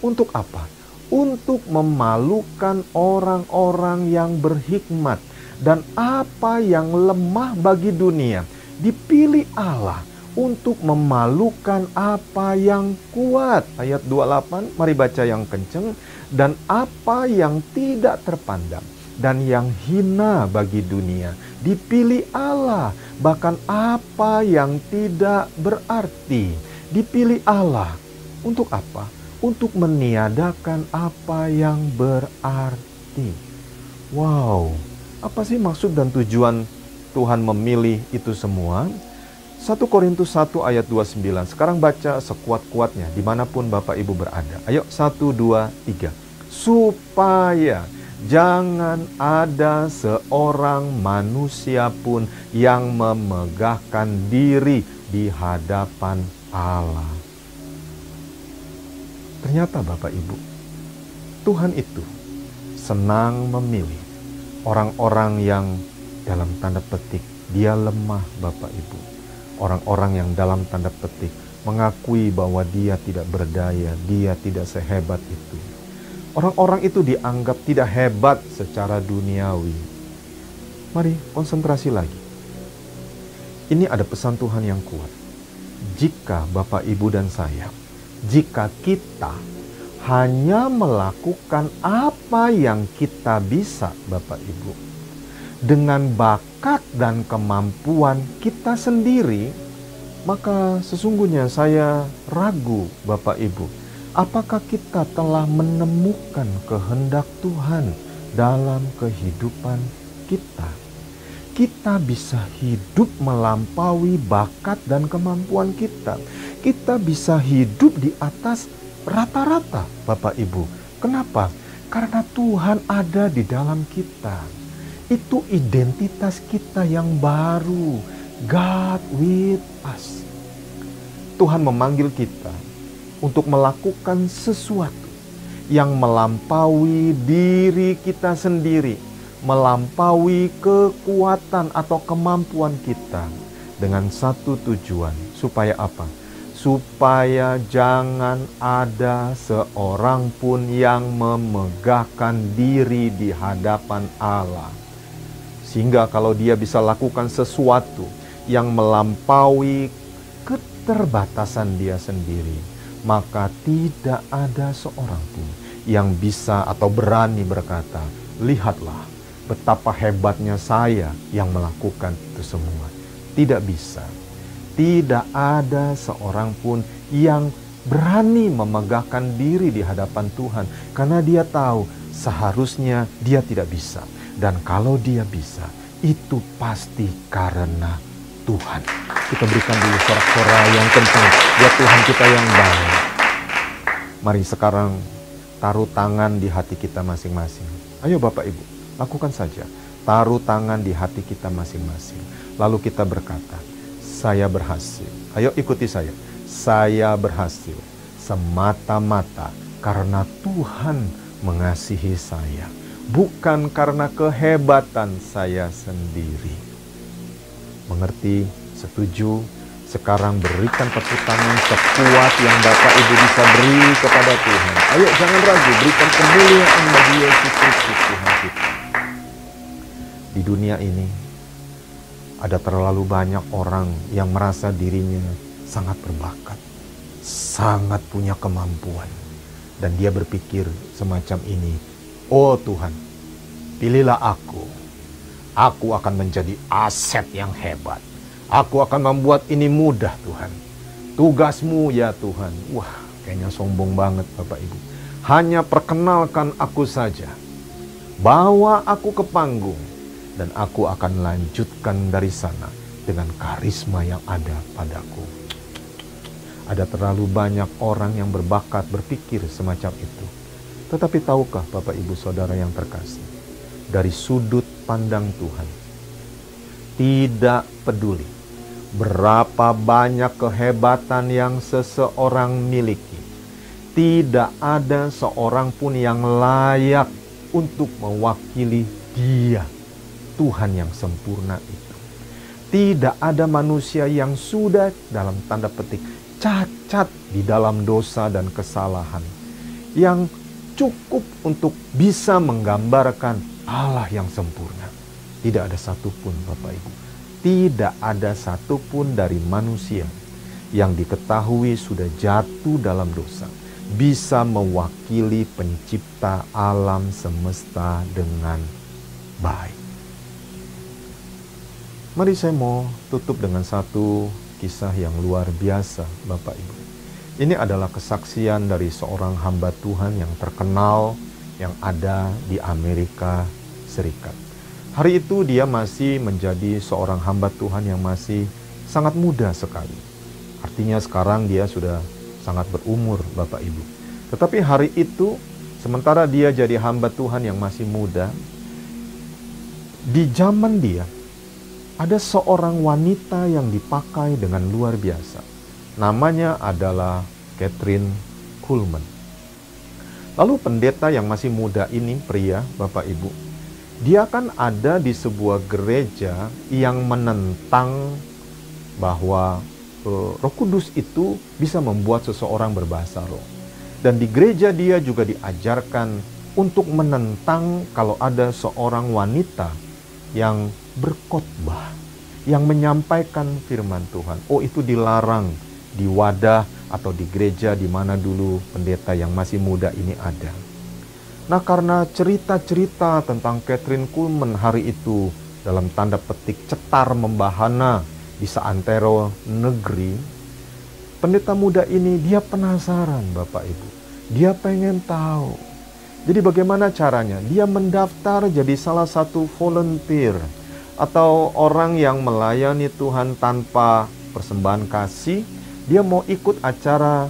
Untuk apa? Untuk memalukan orang-orang yang berhikmat. Dan apa yang lemah bagi dunia, dipilih Allah untuk memalukan apa yang kuat. Ayat 28, mari baca yang kenceng. Dan apa yang tidak terpandang dan yang hina bagi dunia, dipilih Allah. Bahkan apa yang tidak berarti, dipilih Allah. Untuk apa? Untuk meniadakan apa yang berarti. Wow, apa sih maksud dan tujuan Tuhan memilih itu semua? 1 Korintus 1 ayat 29. Sekarang baca sekuat-kuatnya dimanapun Bapak Ibu berada. Ayo 1, 2, 3. Supaya jangan ada seorang manusia pun yang memegahkan diri di hadapan Allah. Ternyata Bapak Ibu, Tuhan itu senang memilih orang-orang yang dalam tanda petik dia lemah Bapak Ibu. Orang-orang yang dalam tanda petik mengakui bahwa dia tidak berdaya, dia tidak sehebat itu. Orang-orang itu dianggap tidak hebat secara duniawi. Mari konsentrasi lagi. Ini ada pesan Tuhan yang kuat. Jika Bapak Ibu dan saya, jika kita hanya melakukan apa yang kita bisa Bapak Ibu, dengan bakat dan kemampuan kita sendiri, maka sesungguhnya saya ragu Bapak Ibu, apakah kita telah menemukan kehendak Tuhan dalam kehidupan kita? Kita bisa hidup melampaui bakat dan kemampuan kita. Kita bisa hidup di atas rata-rata, Bapak Ibu. Kenapa? Karena Tuhan ada di dalam kita. Itu identitas kita yang baru. God with us. Tuhan memanggil kita untuk melakukan sesuatu yang melampaui diri kita sendiri, melampaui kekuatan atau kemampuan kita, dengan satu tujuan. Supaya apa? Supaya jangan ada seorang pun yang memegahkan diri di hadapan Allah. Sehingga kalau dia bisa lakukan sesuatu yang melampaui keterbatasan dia sendiri, maka tidak ada seorang pun yang bisa atau berani berkata, lihatlah betapa hebatnya saya yang melakukan itu semua. Tidak bisa. Tidak ada seorang pun yang berani memegahkan diri di hadapan Tuhan, karena dia tahu seharusnya dia tidak bisa. Dan kalau dia bisa, itu pasti karena Tuhan. Kita berikan dulu sorak-sorai yang kencang buat Tuhan kita yang baik. Mari sekarang taruh tangan di hati kita masing-masing. Ayo Bapak Ibu, lakukan saja. Taruh tangan di hati kita masing-masing. Lalu kita berkata, saya berhasil. Ayo ikuti saya. Saya berhasil semata-mata karena Tuhan mengasihi saya, bukan karena kehebatan saya sendiri. Mengerti? Setuju? Sekarang berikan tepuk tangan sekuat yang Bapak Ibu bisa beri kepada Tuhan. Ayo jangan ragu, berikan kemuliaan bagi Yesus Kristus Tuhan kita. Di dunia ini ada terlalu banyak orang yang merasa dirinya sangat berbakat, sangat punya kemampuan. Dan dia berpikir semacam ini, oh Tuhan, pilihlah aku. Aku akan menjadi aset yang hebat. Aku akan membuat ini mudah Tuhan. Tugasmu ya Tuhan. Wah, kayaknya sombong banget Bapak Ibu. Hanya perkenalkan aku saja. Bawa aku ke panggung. Dan aku akan lanjutkan dari sana dengan karisma yang ada padaku. Ada terlalu banyak orang yang berbakat berpikir semacam itu. Tetapi tahukah Bapak Ibu Saudara yang terkasih, dari sudut pandang Tuhan, tidak peduli berapa banyak kehebatan yang seseorang miliki, tidak ada seorang pun yang layak untuk mewakili Dia, Tuhan yang sempurna itu. Tidak ada manusia yang sudah dalam tanda petik cacat di dalam dosa dan kesalahan yang cukup untuk bisa menggambarkan Allah yang sempurna. Tidak ada satupun Bapak Ibu. Tidak ada satupun dari manusia yang diketahui sudah jatuh dalam dosa bisa mewakili pencipta alam semesta dengan baik. Mari saya mau tutup dengan satu kisah yang luar biasa Bapak Ibu. Ini adalah kesaksian dari seorang hamba Tuhan yang terkenal yang ada di Amerika Serikat. Hari itu dia masih menjadi seorang hamba Tuhan yang masih sangat muda sekali. Artinya sekarang dia sudah sangat berumur Bapak Ibu. Tetapi hari itu sementara dia jadi hamba Tuhan yang masih muda, di zaman dia ada seorang wanita yang dipakai dengan luar biasa. Namanya adalah Kathryn Kuhlman. Lalu pendeta yang masih muda ini, pria, Bapak Ibu, dia kan ada di sebuah gereja yang menentang bahwa Roh Kudus itu bisa membuat seseorang berbahasa roh. Dan di gereja dia juga diajarkan untuk menentang kalau ada seorang wanita yang berkhotbah, yang menyampaikan firman Tuhan. Oh, itu dilarang di wadah atau di gereja di mana dulu pendeta yang masih muda ini ada. Nah, karena cerita-cerita tentang Kathryn Kuhlman hari itu dalam tanda petik cetar membahana di seantero negeri, pendeta muda ini dia penasaran Bapak Ibu. Dia pengen tahu. Jadi bagaimana caranya? Dia mendaftar jadi salah satu volunteer atau orang yang melayani Tuhan tanpa persembahan kasih. Dia mau ikut acara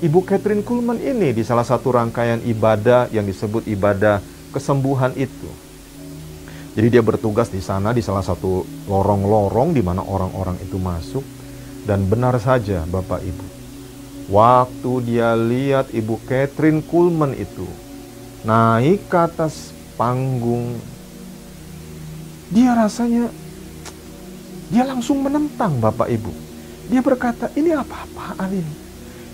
Ibu Kathryn Kuhlman ini di salah satu rangkaian ibadah yang disebut ibadah kesembuhan itu. Jadi dia bertugas di sana di salah satu lorong-lorong di mana orang-orang itu masuk. Dan benar saja Bapak Ibu, waktu dia lihat Ibu Kathryn Kuhlman itu naik ke atas panggung, dia rasanya, dia langsung menentang Bapak Ibu. Dia berkata, ini apa-apaan ini?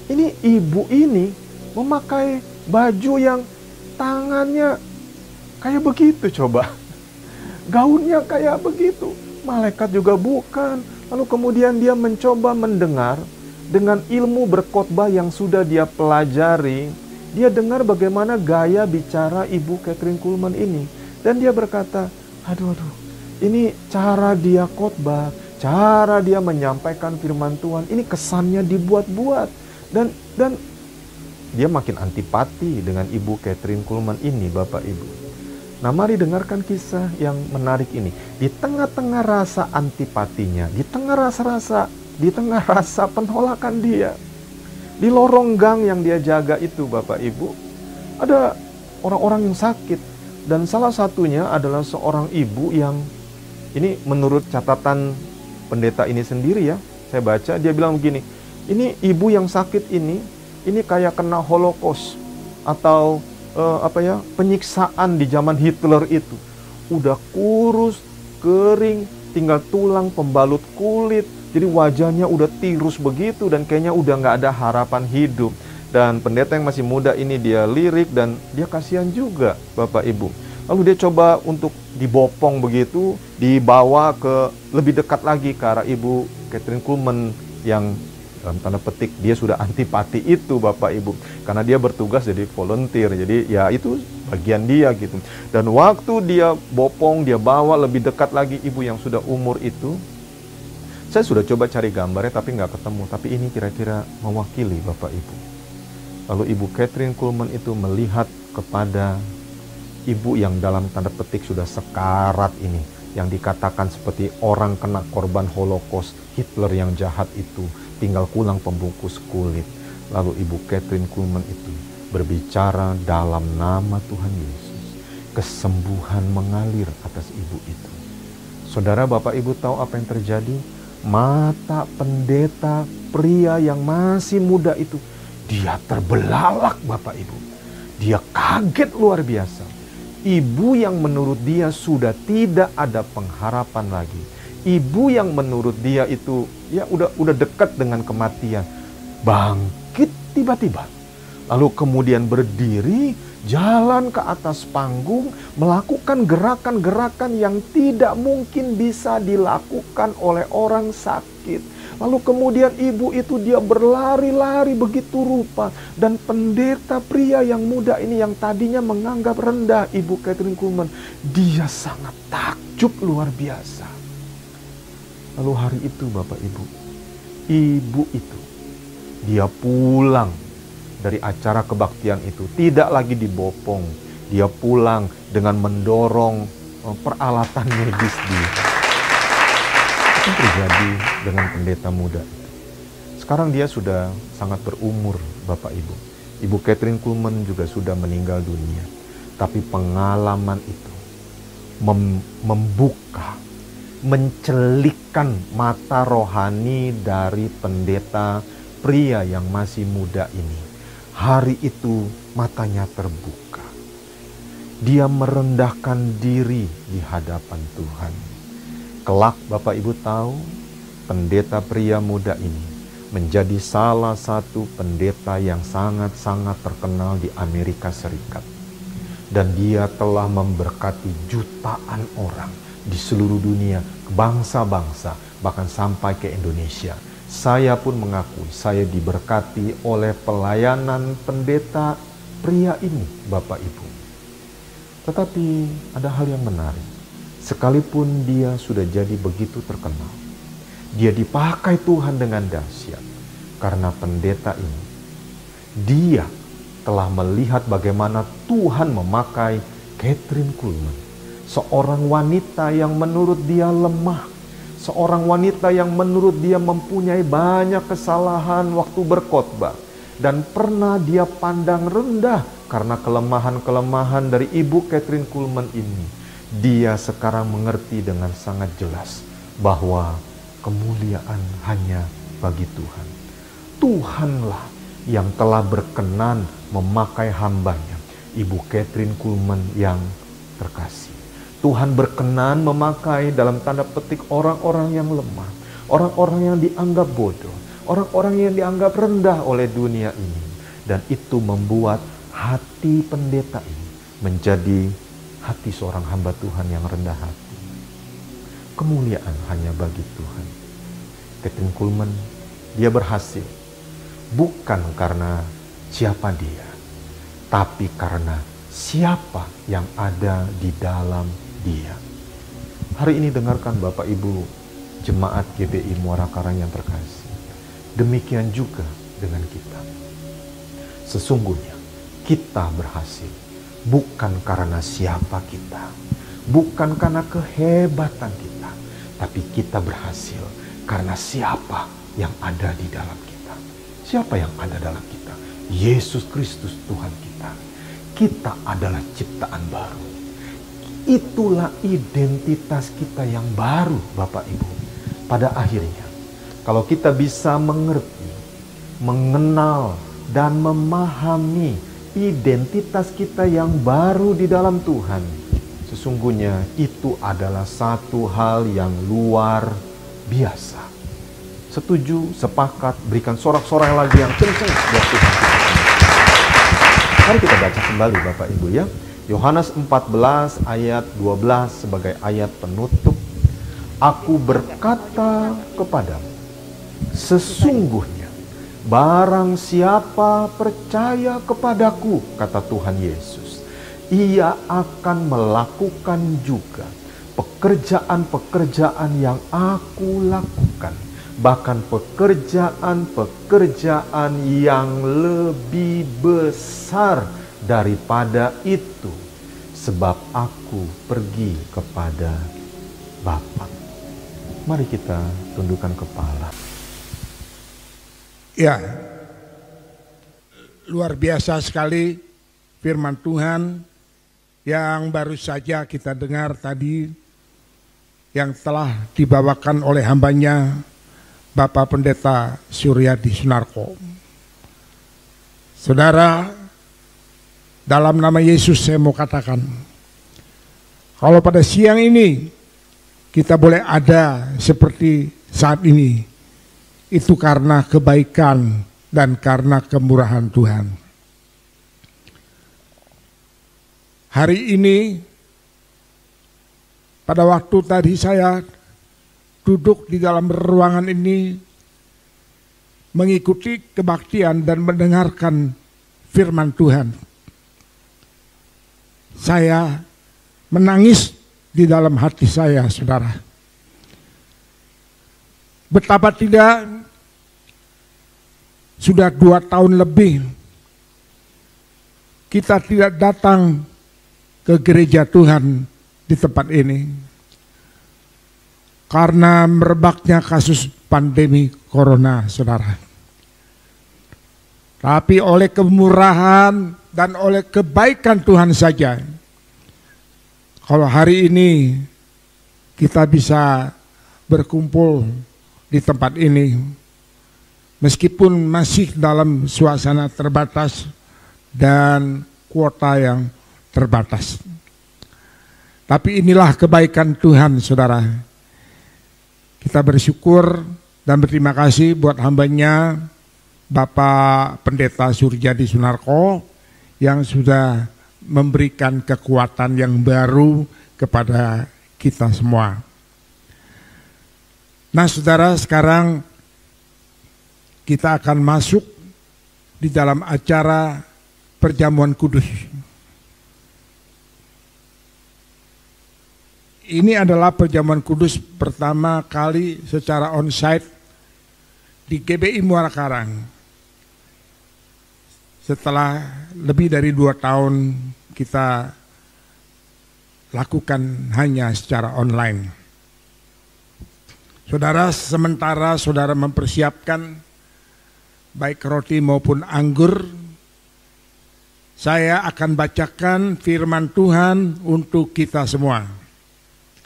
Ini ibu ini memakai baju yang tangannya kayak begitu coba. Gaunnya kayak begitu. malaikat juga bukan. Lalu kemudian dia mencoba mendengar dengan ilmu berkhotbah yang sudah dia pelajari. Dia dengar bagaimana gaya bicara Ibu Kathryn Kuhlman ini. Dan dia berkata, aduh, ini cara dia khotbah, cara dia menyampaikan firman Tuhan, ini kesannya dibuat-buat. Dan dia makin antipati dengan Ibu Kathryn Kuhlman ini, Bapak Ibu. Nah, mari dengarkan kisah yang menarik ini. Di tengah-tengah rasa antipatinya, di tengah rasa penolakan dia, di lorong gang yang dia jaga itu, Bapak Ibu, ada orang-orang yang sakit. Dan salah satunya adalah seorang ibu yang, ini menurut catatan pendeta ini sendiri ya, saya baca, dia bilang begini, ini ibu yang sakit ini kayak kena Holocaust atau penyiksaan di zaman Hitler itu. Udah kurus, kering, tinggal tulang pembalut kulit. Jadi wajahnya udah tirus begitu dan kayaknya udah nggak ada harapan hidup. Dan pendeta yang masih muda ini dia lirik dan dia kasihan juga, Bapak Ibu. Lalu dia coba untuk dibopong begitu, dibawa ke lebih dekat lagi ke arah Ibu Kathryn Kuhlman yang dalam tanda petik dia sudah antipati itu, Bapak Ibu. Karena dia bertugas jadi volunteer, jadi ya itu bagian dia gitu. Dan waktu dia bopong, dia bawa lebih dekat lagi ibu yang sudah umur itu. Saya sudah coba cari gambarnya tapi nggak ketemu. Tapi ini kira-kira mewakili, Bapak Ibu. Lalu Ibu Kathryn Kuhlman itu melihat kepada ibu yang dalam tanda petik sudah sekarat ini, yang dikatakan seperti orang kena korban Holocaust, Hitler yang jahat itu, tinggal kulang pembungkus kulit. Lalu Ibu Kathryn Kuhlman itu berbicara dalam nama Tuhan Yesus. Kesembuhan mengalir atas ibu itu. Saudara, Bapak Ibu tahu apa yang terjadi? Mata pendeta pria yang masih muda itu, dia terbelalak, Bapak Ibu. Dia kaget luar biasa. Ibu yang menurut dia sudah tidak ada pengharapan lagi. Ibu yang menurut dia itu ya udah dekat dengan kematian, bangkit tiba-tiba. Lalu kemudian berdiri, jalan ke atas panggung, melakukan gerakan-gerakan yang tidak mungkin bisa dilakukan oleh orang sakit. Lalu kemudian ibu itu dia berlari-lari begitu rupa. Dan pendeta pria yang muda ini yang tadinya menganggap rendah Ibu Kathryn Kuhlman, dia sangat takjub luar biasa. Lalu hari itu, Bapak Ibu, ibu itu dia pulang dari acara kebaktian itu, tidak lagi dibopong. Dia pulang dengan mendorong peralatan medis dia. Itu terjadi dengan pendeta muda itu. Sekarang dia sudah sangat berumur, Bapak Ibu. Ibu Kathryn Kuhlman juga sudah meninggal dunia. Tapi pengalaman itu membuka, mencelikkan mata rohani dari pendeta pria yang masih muda ini. Hari itu matanya terbuka. Dia merendahkan diri di hadapan Tuhan. Kelak Bapak Ibu tahu, pendeta pria muda ini menjadi salah satu pendeta yang sangat-sangat terkenal di Amerika Serikat. Dan dia telah memberkati jutaan orang di seluruh dunia, bangsa-bangsa, bahkan sampai ke Indonesia. Saya pun mengakui saya diberkati oleh pelayanan pendeta pria ini, Bapak Ibu. Tetapi ada hal yang menarik. Sekalipun dia sudah jadi begitu terkenal, dia dipakai Tuhan dengan dahsyat. Karena pendeta ini, dia telah melihat bagaimana Tuhan memakai Kathryn Kuhlman, seorang wanita yang menurut dia lemah, seorang wanita yang menurut dia mempunyai banyak kesalahan waktu berkhotbah, dan pernah dia pandang rendah karena kelemahan-kelemahan dari Ibu Kathryn Kuhlman ini. Dia sekarang mengerti dengan sangat jelas bahwa kemuliaan hanya bagi Tuhan. Tuhanlah yang telah berkenan memakai hambanya, Ibu Kathryn Kuhlman yang terkasih. Tuhan berkenan memakai dalam tanda petik orang-orang yang lemah, orang-orang yang dianggap bodoh, orang-orang yang dianggap rendah oleh dunia ini. Dan itu membuat hati pendeta ini menjadi hati seorang hamba Tuhan yang rendah hati. kemuliaan hanya bagi Tuhan. Kathryn Kuhlman, dia berhasil bukan karena siapa dia, tapi karena siapa yang ada di dalam dia. Hari ini dengarkan Bapak Ibu jemaat GBI Muara Karang yang terkasih. Demikian juga dengan kita. Sesungguhnya kita berhasil bukan karena siapa kita, bukan karena kehebatan kita, tapi kita berhasil karena siapa yang ada di dalam kita. Siapa yang ada dalam kita? Yesus Kristus Tuhan kita. Kita adalah ciptaan baru. Itulah identitas kita yang baru, Bapak Ibu. Pada akhirnya, kalau kita bisa mengerti, mengenal, dan memahami identitas kita yang baru di dalam Tuhan, sesungguhnya itu adalah satu hal yang luar biasa. Setuju, sepakat, berikan sorak-sorai lagi yang kencang buat Tuhan. Mari kita baca kembali Bapak Ibu ya. Yohanes 14 ayat 12 sebagai ayat penutup. Aku berkata kepadamu, sesungguhnya barang siapa percaya kepadaku, kata Tuhan Yesus, ia akan melakukan juga pekerjaan-pekerjaan yang aku lakukan, bahkan pekerjaan-pekerjaan yang lebih besar daripada itu, sebab aku pergi kepada Bapa. Mari kita tundukkan kepala. Ya, luar biasa sekali firman Tuhan yang baru saja kita dengar tadi, yang telah dibawakan oleh hambanya Bapak Pendeta Suryadi Sunarko. Saudara, dalam nama Yesus saya mau katakan, kalau pada siang ini kita boleh ada seperti saat ini, itu karena kebaikan dan karena kemurahan Tuhan. Hari ini, pada waktu tadi saya duduk di dalam ruangan ini, mengikuti kebaktian dan mendengarkan firman Tuhan, saya menangis di dalam hati saya, saudara. Betapa tidak, sudah 2 tahun lebih kita tidak datang ke gereja Tuhan di tempat ini karena merebaknya kasus pandemi corona, saudara. Tapi oleh kemurahan dan oleh kebaikan Tuhan saja, kalau hari ini kita bisa berkumpul di tempat ini, meskipun masih dalam suasana terbatas dan kuota yang terbatas. Tapi inilah kebaikan Tuhan, saudara. Kita bersyukur dan berterima kasih buat hambanya Bapak Pendeta Suryadi Sunarko yang sudah memberikan kekuatan yang baru kepada kita semua. Nah, saudara, sekarang kita akan masuk di dalam acara perjamuan kudus. Ini adalah perjamuan kudus pertama kali secara onsite di GBI Muara Karang. Setelah lebih dari 2 tahun kita lakukan hanya secara online. Saudara, sementara saudara mempersiapkan baik roti maupun anggur, saya akan bacakan firman Tuhan untuk kita semua.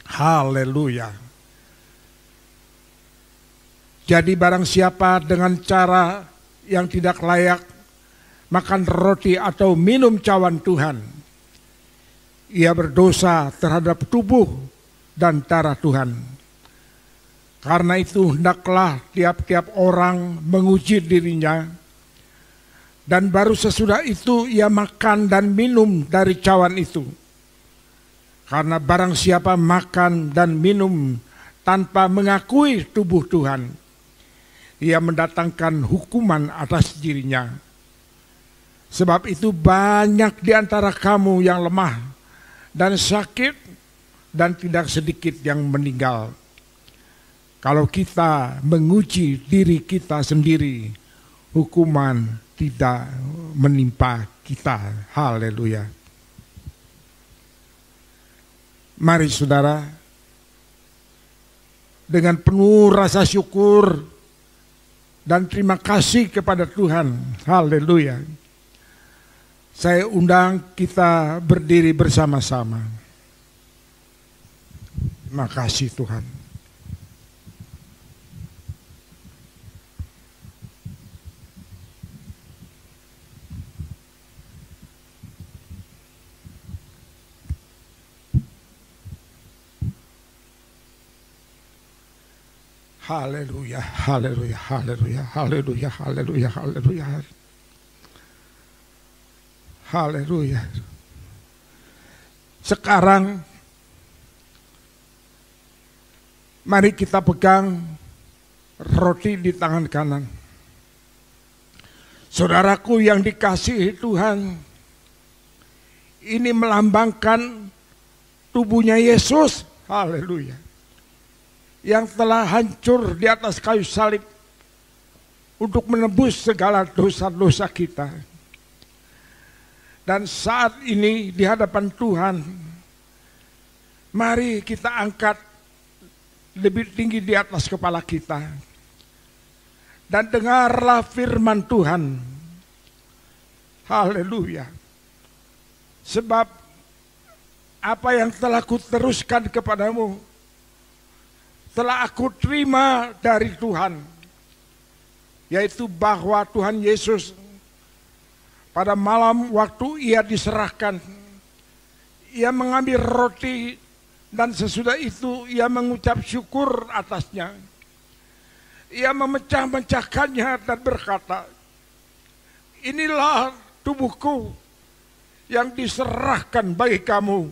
Haleluya. Jadi barang siapa dengan cara yang tidak layak makan roti atau minum cawan Tuhan, ia berdosa terhadap tubuh dan darah Tuhan. Karena itu hendaklah tiap-tiap orang menguji dirinya, dan baru sesudah itu ia makan dan minum dari cawan itu. Karena barang siapa makan dan minum tanpa mengakui tubuh Tuhan, ia mendatangkan hukuman atas dirinya. Sebab itu banyak di antara kamu yang lemah dan sakit, dan tidak sedikit yang meninggal. Kalau kita menguji diri kita sendiri, hukuman tidak menimpa kita. Haleluya. Mari saudara, dengan penuh rasa syukur dan terima kasih kepada Tuhan, haleluya, saya undang kita berdiri bersama-sama. Terima kasih Tuhan. Haleluya, haleluya, haleluya, haleluya, haleluya, haleluya. Haleluya. Sekarang mari kita pegang roti di tangan kanan. Saudaraku yang dikasihi Tuhan, ini melambangkan tubuhnya Yesus. Haleluya. Yang telah hancur di atas kayu salib untuk menebus segala dosa-dosa kita. Dan saat ini di hadapan Tuhan, mari kita angkat lebih tinggi di atas kepala kita. Dan dengarlah firman Tuhan. Haleluya. Sebab apa yang telah kuteruskan kepadamu, telah aku terima dari Tuhan, yaitu bahwa Tuhan Yesus pada malam waktu ia diserahkan, ia mengambil roti dan sesudah itu ia mengucap syukur atasnya. Ia memecah-mecahkannya dan berkata, inilah tubuhku yang diserahkan bagi kamu,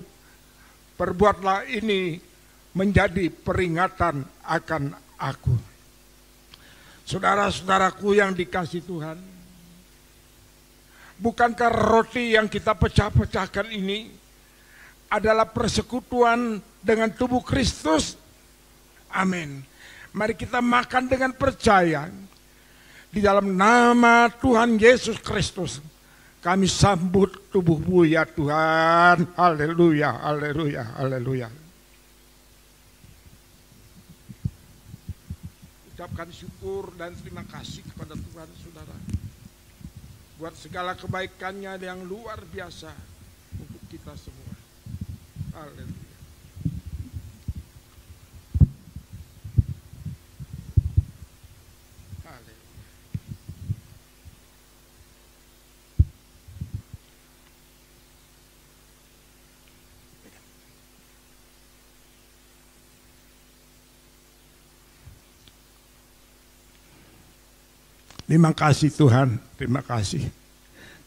perbuatlah ini menjadi peringatan akan aku. Saudara-saudaraku yang dikasihi Tuhan, bukankah roti yang kita pecah-pecahkan ini adalah persekutuan dengan tubuh Kristus? Amin. Mari kita makan dengan percaya. Di dalam nama Tuhan Yesus Kristus, kami sambut tubuh-Mu ya Tuhan. Haleluya, haleluya, haleluya. Ucapkan syukur dan terima kasih kepada Tuhan saudara, buat segala kebaikannya yang luar biasa untuk kita semua. Haleluya. Terima kasih Tuhan, terima kasih.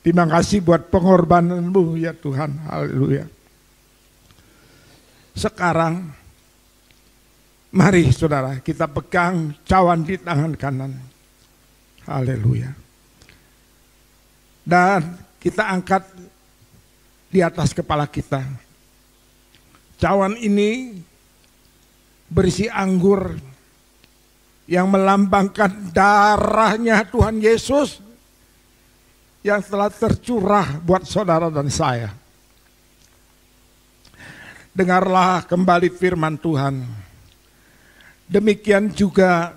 Terima kasih buat pengorbanan-Mu ya Tuhan, haleluya. Sekarang, mari saudara kita pegang cawan di tangan kanan. Haleluya. Dan kita angkat di atas kepala kita. Cawan ini berisi anggur yang melambangkan darahnya Tuhan Yesus yang telah tercurah buat saudara dan saya. Dengarlah kembali firman Tuhan. Demikian juga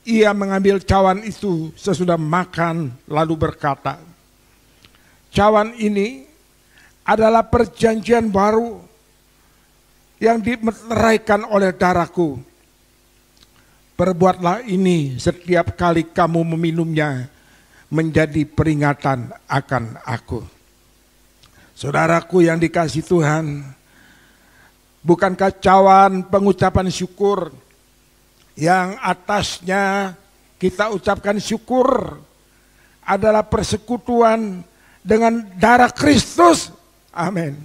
ia mengambil cawan itu sesudah makan lalu berkata, cawan ini adalah perjanjian baru yang dimeteraikan oleh darahku. Perbuatlah ini setiap kali kamu meminumnya menjadi peringatan akan aku. Saudaraku yang dikasihi Tuhan, bukankah cawan pengucapan syukur yang atasnya kita ucapkan syukur adalah persekutuan dengan darah Kristus? Amin.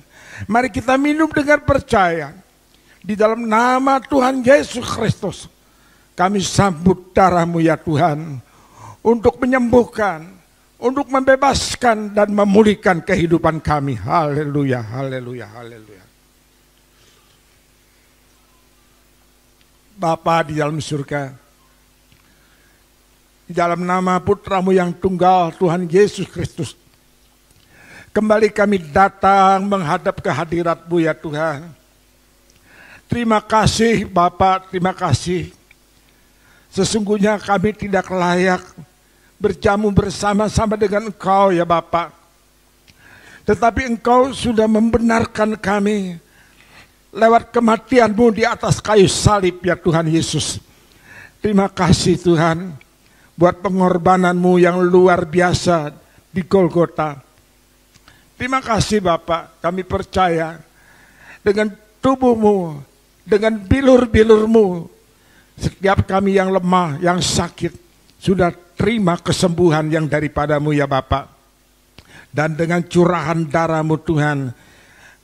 Mari kita minum dengan percaya. Di dalam nama Tuhan Yesus Kristus, kami sambut darah-Mu ya Tuhan, untuk menyembuhkan, untuk membebaskan dan memulihkan kehidupan kami. Haleluya, haleluya, haleluya. Bapa di dalam surga, di dalam nama Putra-Mu yang tunggal Tuhan Yesus Kristus, kembali kami datang menghadap kehadirat-Mu ya Tuhan. Terima kasih Bapa, terima kasih. Sesungguhnya kami tidak layak berjamu bersama-sama dengan Engkau ya Bapa. Tetapi Engkau sudah membenarkan kami lewat kematian-Mu di atas kayu salib ya Tuhan Yesus. Terima kasih Tuhan buat pengorbanan-Mu yang luar biasa di Golgota. Terima kasih Bapak, kami percaya dengan tubuh-Mu, dengan bilur-bilur-Mu, setiap kami yang lemah, yang sakit, sudah terima kesembuhan yang daripada-Mu ya Bapak. Dan dengan curahan darah-Mu Tuhan,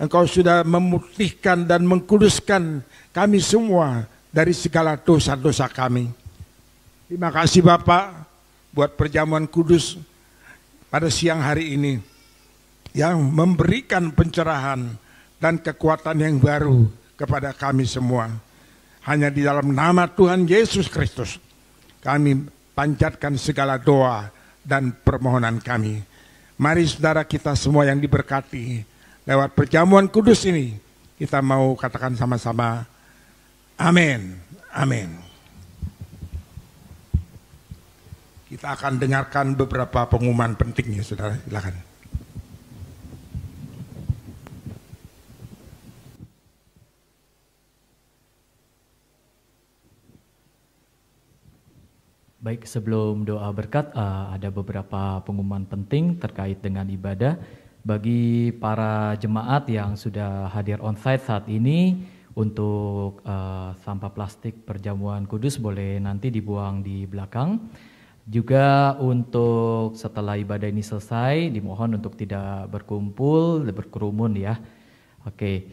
Engkau sudah memutihkan dan mengkuduskan kami semua dari segala dosa-dosa kami. Terima kasih Bapak buat perjamuan kudus pada siang hari ini, yang memberikan pencerahan dan kekuatan yang baru kepada kami semua. Hanya di dalam nama Tuhan Yesus Kristus kami panjatkan segala doa dan permohonan kami. Mari saudara kita semua yang diberkati lewat perjamuan kudus ini, kita mau katakan sama-sama, amin, amin. Kita akan dengarkan beberapa pengumuman penting ya saudara, silakan. Baik, sebelum doa berkat, ada beberapa pengumuman penting terkait dengan ibadah. Bagi para jemaat yang sudah hadir onsite saat ini, untuk sampah plastik perjamuan kudus boleh nanti dibuang di belakang. Juga untuk setelah ibadah ini selesai, dimohon untuk tidak berkumpul, berkerumun ya. Oke,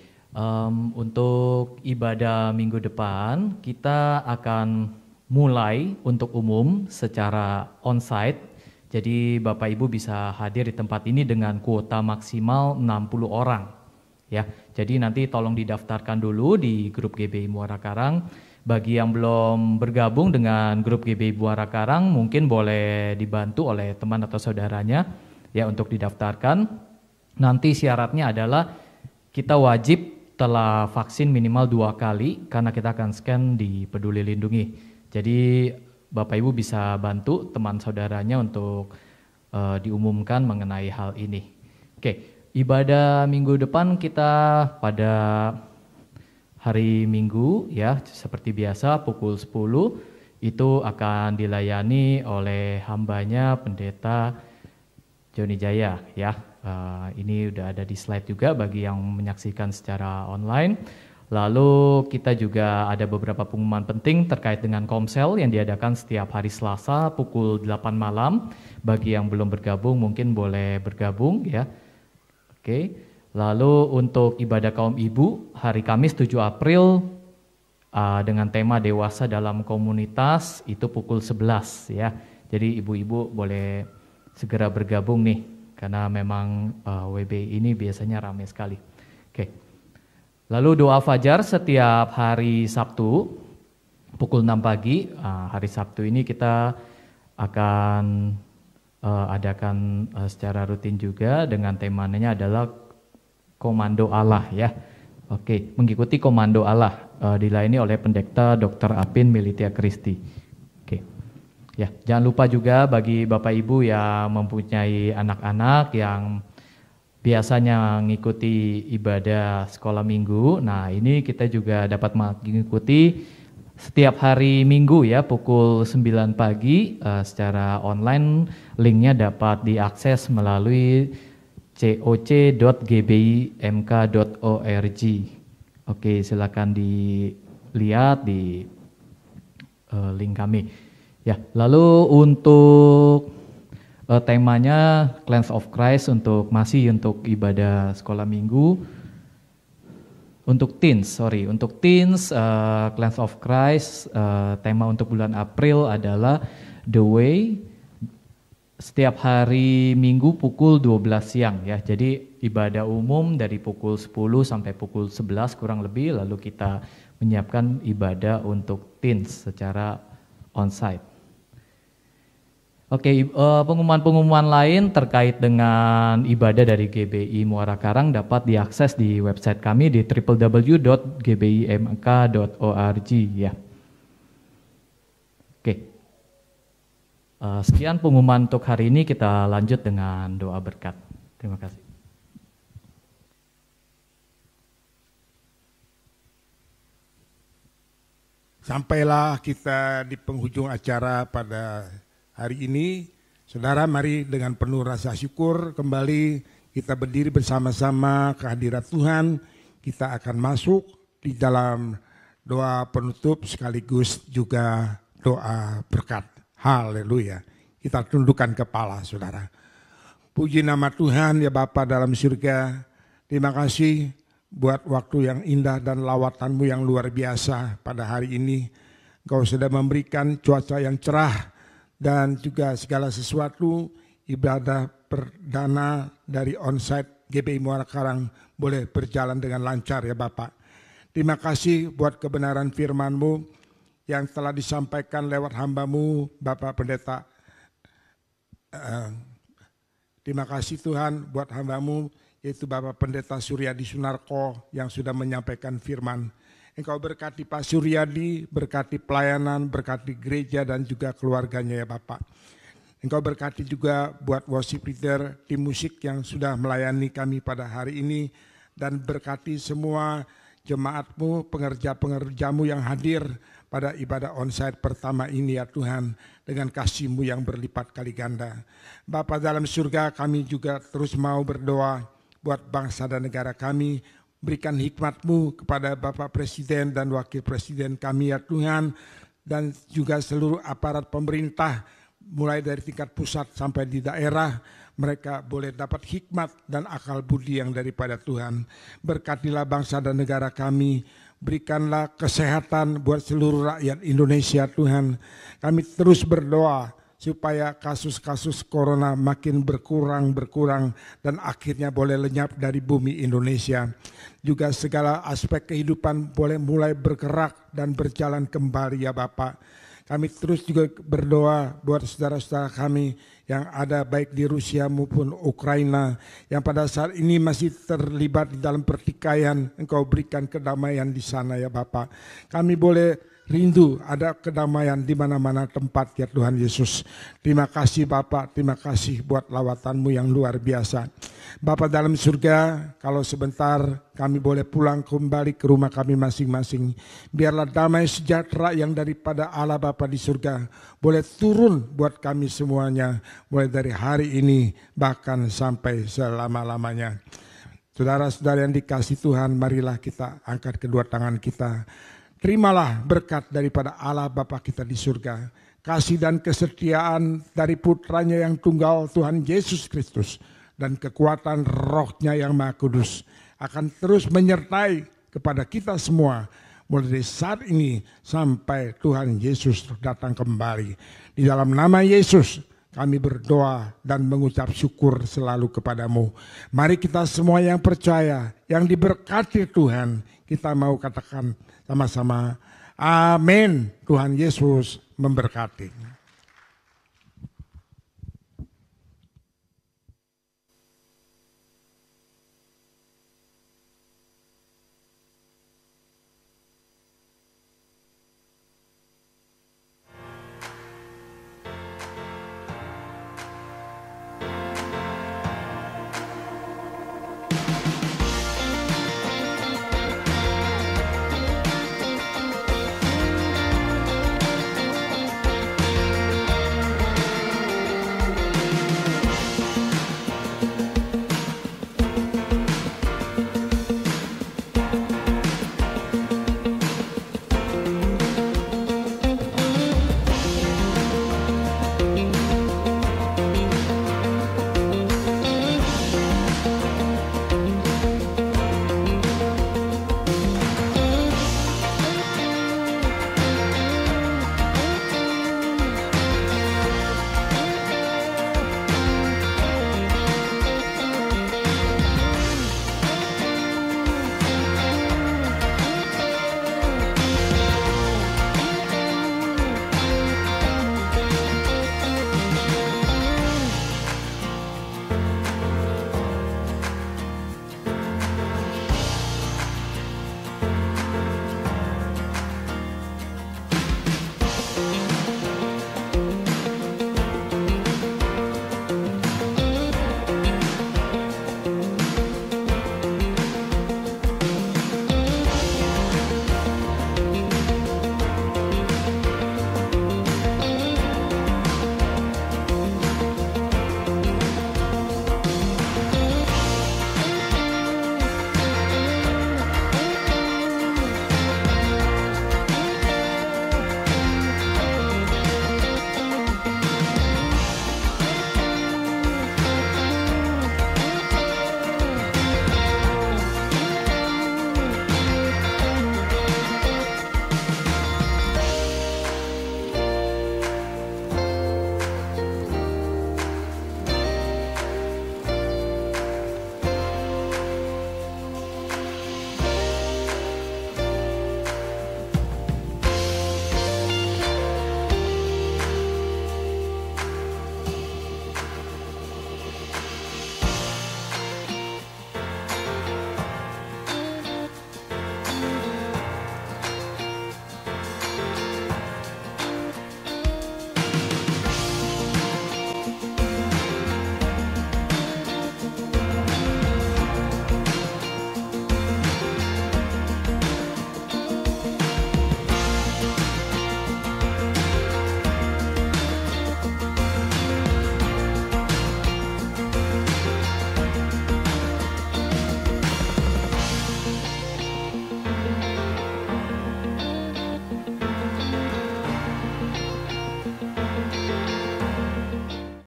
untuk ibadah minggu depan, kita akan mulai untuk umum secara onsite. Jadi Bapak Ibu bisa hadir di tempat ini dengan kuota maksimal 60 orang. Ya, jadi nanti tolong didaftarkan dulu di grup GBI Muara Karang. Bagi yang belum bergabung dengan grup GBI Muara Karang, mungkin boleh dibantu oleh teman atau saudaranya ya untuk didaftarkan. Nanti syaratnya adalah kita wajib telah vaksin minimal 2 kali karena kita akan scan di Peduli Lindungi. Jadi Bapak Ibu bisa bantu teman saudaranya untuk diumumkan mengenai hal ini. Oke, ibadah minggu depan kita pada hari Minggu ya, seperti biasa pukul 10 itu akan dilayani oleh hambanya Pendeta Joni Jaya ya. Ini udah ada di slide juga bagi yang menyaksikan secara online. Lalu kita juga ada beberapa pengumuman penting terkait dengan Komsel yang diadakan setiap hari Selasa pukul 8 malam. Bagi yang belum bergabung mungkin boleh bergabung ya. Oke. Lalu untuk ibadah kaum ibu hari Kamis 7 April dengan tema dewasa dalam komunitas itu pukul 11 ya. Jadi ibu-ibu boleh segera bergabung nih karena memang WB ini biasanya ramai sekali. Oke. Lalu doa fajar setiap hari Sabtu pukul 6 pagi. Hari Sabtu ini kita akan adakan secara rutin juga dengan temanya adalah Komando Allah ya. Oke, mengikuti Komando Allah dilayani oleh Pendeta Dr. Apin Militia Kristi. Oke. Ya, jangan lupa juga bagi Bapak Ibu yang mempunyai anak-anak yang biasanya mengikuti ibadah sekolah minggu. Nah, ini kita juga dapat mengikuti setiap hari Minggu ya pukul 9 pagi secara online. Linknya dapat diakses melalui coc.gbimk.org. Oke, silakan dilihat di link kami. Ya, lalu untuk temanya Cleanse of Christ untuk masih untuk ibadah sekolah minggu. Untuk teens, Clans of Christ, tema untuk bulan April adalah The Way, setiap hari Minggu pukul 12 siang ya. Jadi ibadah umum dari pukul 10 sampai pukul 11 kurang lebih, lalu kita menyiapkan ibadah untuk teens secara onsite. Oke, pengumuman-pengumuman lain terkait dengan ibadah dari GBI Muara Karang dapat diakses di website kami di www.gbimk.org ya. Oke, sekian pengumuman untuk hari ini, kita lanjut dengan doa berkat. Terima kasih. Sampailah kita di penghujung acara pada hari ini. Saudara, mari dengan penuh rasa syukur kembali kita berdiri bersama-sama ke hadirat Tuhan. Kita akan masuk di dalam doa penutup sekaligus juga doa berkat. Haleluya. Kita tundukkan kepala, saudara. Puji nama Tuhan ya Bapa dalam surga. Terima kasih buat waktu yang indah dan lawatan-Mu yang luar biasa pada hari ini. Engkau sudah memberikan cuaca yang cerah dan juga segala sesuatu ibadah perdana dari onsite GBI Muara Karang boleh berjalan dengan lancar ya Bapak. Terima kasih buat kebenaran firman-Mu yang telah disampaikan lewat hamba-Mu Bapak Pendeta. Terima kasih Tuhan buat hamba-Mu yaitu Bapak Pendeta Suryadi Sunarko yang sudah menyampaikan firman. Engkau berkati Pak Suryadi, berkati pelayanan, berkati gereja dan juga keluarganya ya Bapak. Engkau berkati juga buat worship leader, tim musik yang sudah melayani kami pada hari ini. Dan berkati semua jemaat-Mu, pengerja-pengerja-Mu yang hadir pada ibadah onsite pertama ini ya Tuhan. Dengan kasih-Mu yang berlipat kali ganda. Bapa dalam surga, kami juga terus mau berdoa buat bangsa dan negara kami. Berikan hikmat-Mu kepada Bapak Presiden dan Wakil Presiden kami ya Tuhan. Dan juga seluruh aparat pemerintah mulai dari tingkat pusat sampai di daerah. Mereka boleh dapat hikmat dan akal budi yang daripada Tuhan. Berkatilah bangsa dan negara kami. Berikanlah kesehatan buat seluruh rakyat Indonesia Tuhan. Kami terus berdoa supaya kasus-kasus corona makin berkurang dan akhirnya boleh lenyap dari bumi Indonesia. Juga segala aspek kehidupan boleh mulai bergerak dan berjalan kembali ya Bapak. Kami terus juga berdoa buat saudara-saudara kami yang ada baik di Rusia maupun Ukraina yang pada saat ini masih terlibat di dalam pertikaian. Engkau berikan kedamaian di sana ya Bapak. Kami boleh rindu ada kedamaian di mana-mana tempat ya Tuhan Yesus. Terima kasih Bapak, terima kasih buat lawatan-Mu yang luar biasa. Bapak dalam surga, kalau sebentar kami boleh pulang kembali ke rumah kami masing-masing. Biarlah damai sejahtera yang daripada Allah Bapa di surga boleh turun buat kami semuanya. Mulai dari hari ini bahkan sampai selama-lamanya. Saudara-saudara yang dikasih Tuhan, marilah kita angkat kedua tangan kita. Terimalah berkat daripada Allah Bapa kita di surga. Kasih dan kesetiaan dari putranya yang tunggal Tuhan Yesus Kristus. Dan kekuatan rohnya yang Maha Kudus akan terus menyertai kepada kita semua. Mulai dari saat ini sampai Tuhan Yesus datang kembali. Di dalam nama Yesus kami berdoa dan mengucap syukur selalu kepadamu. Mari kita semua yang percaya, yang diberkati Tuhan, kita mau katakan sama-sama, amin. Tuhan Yesus memberkati.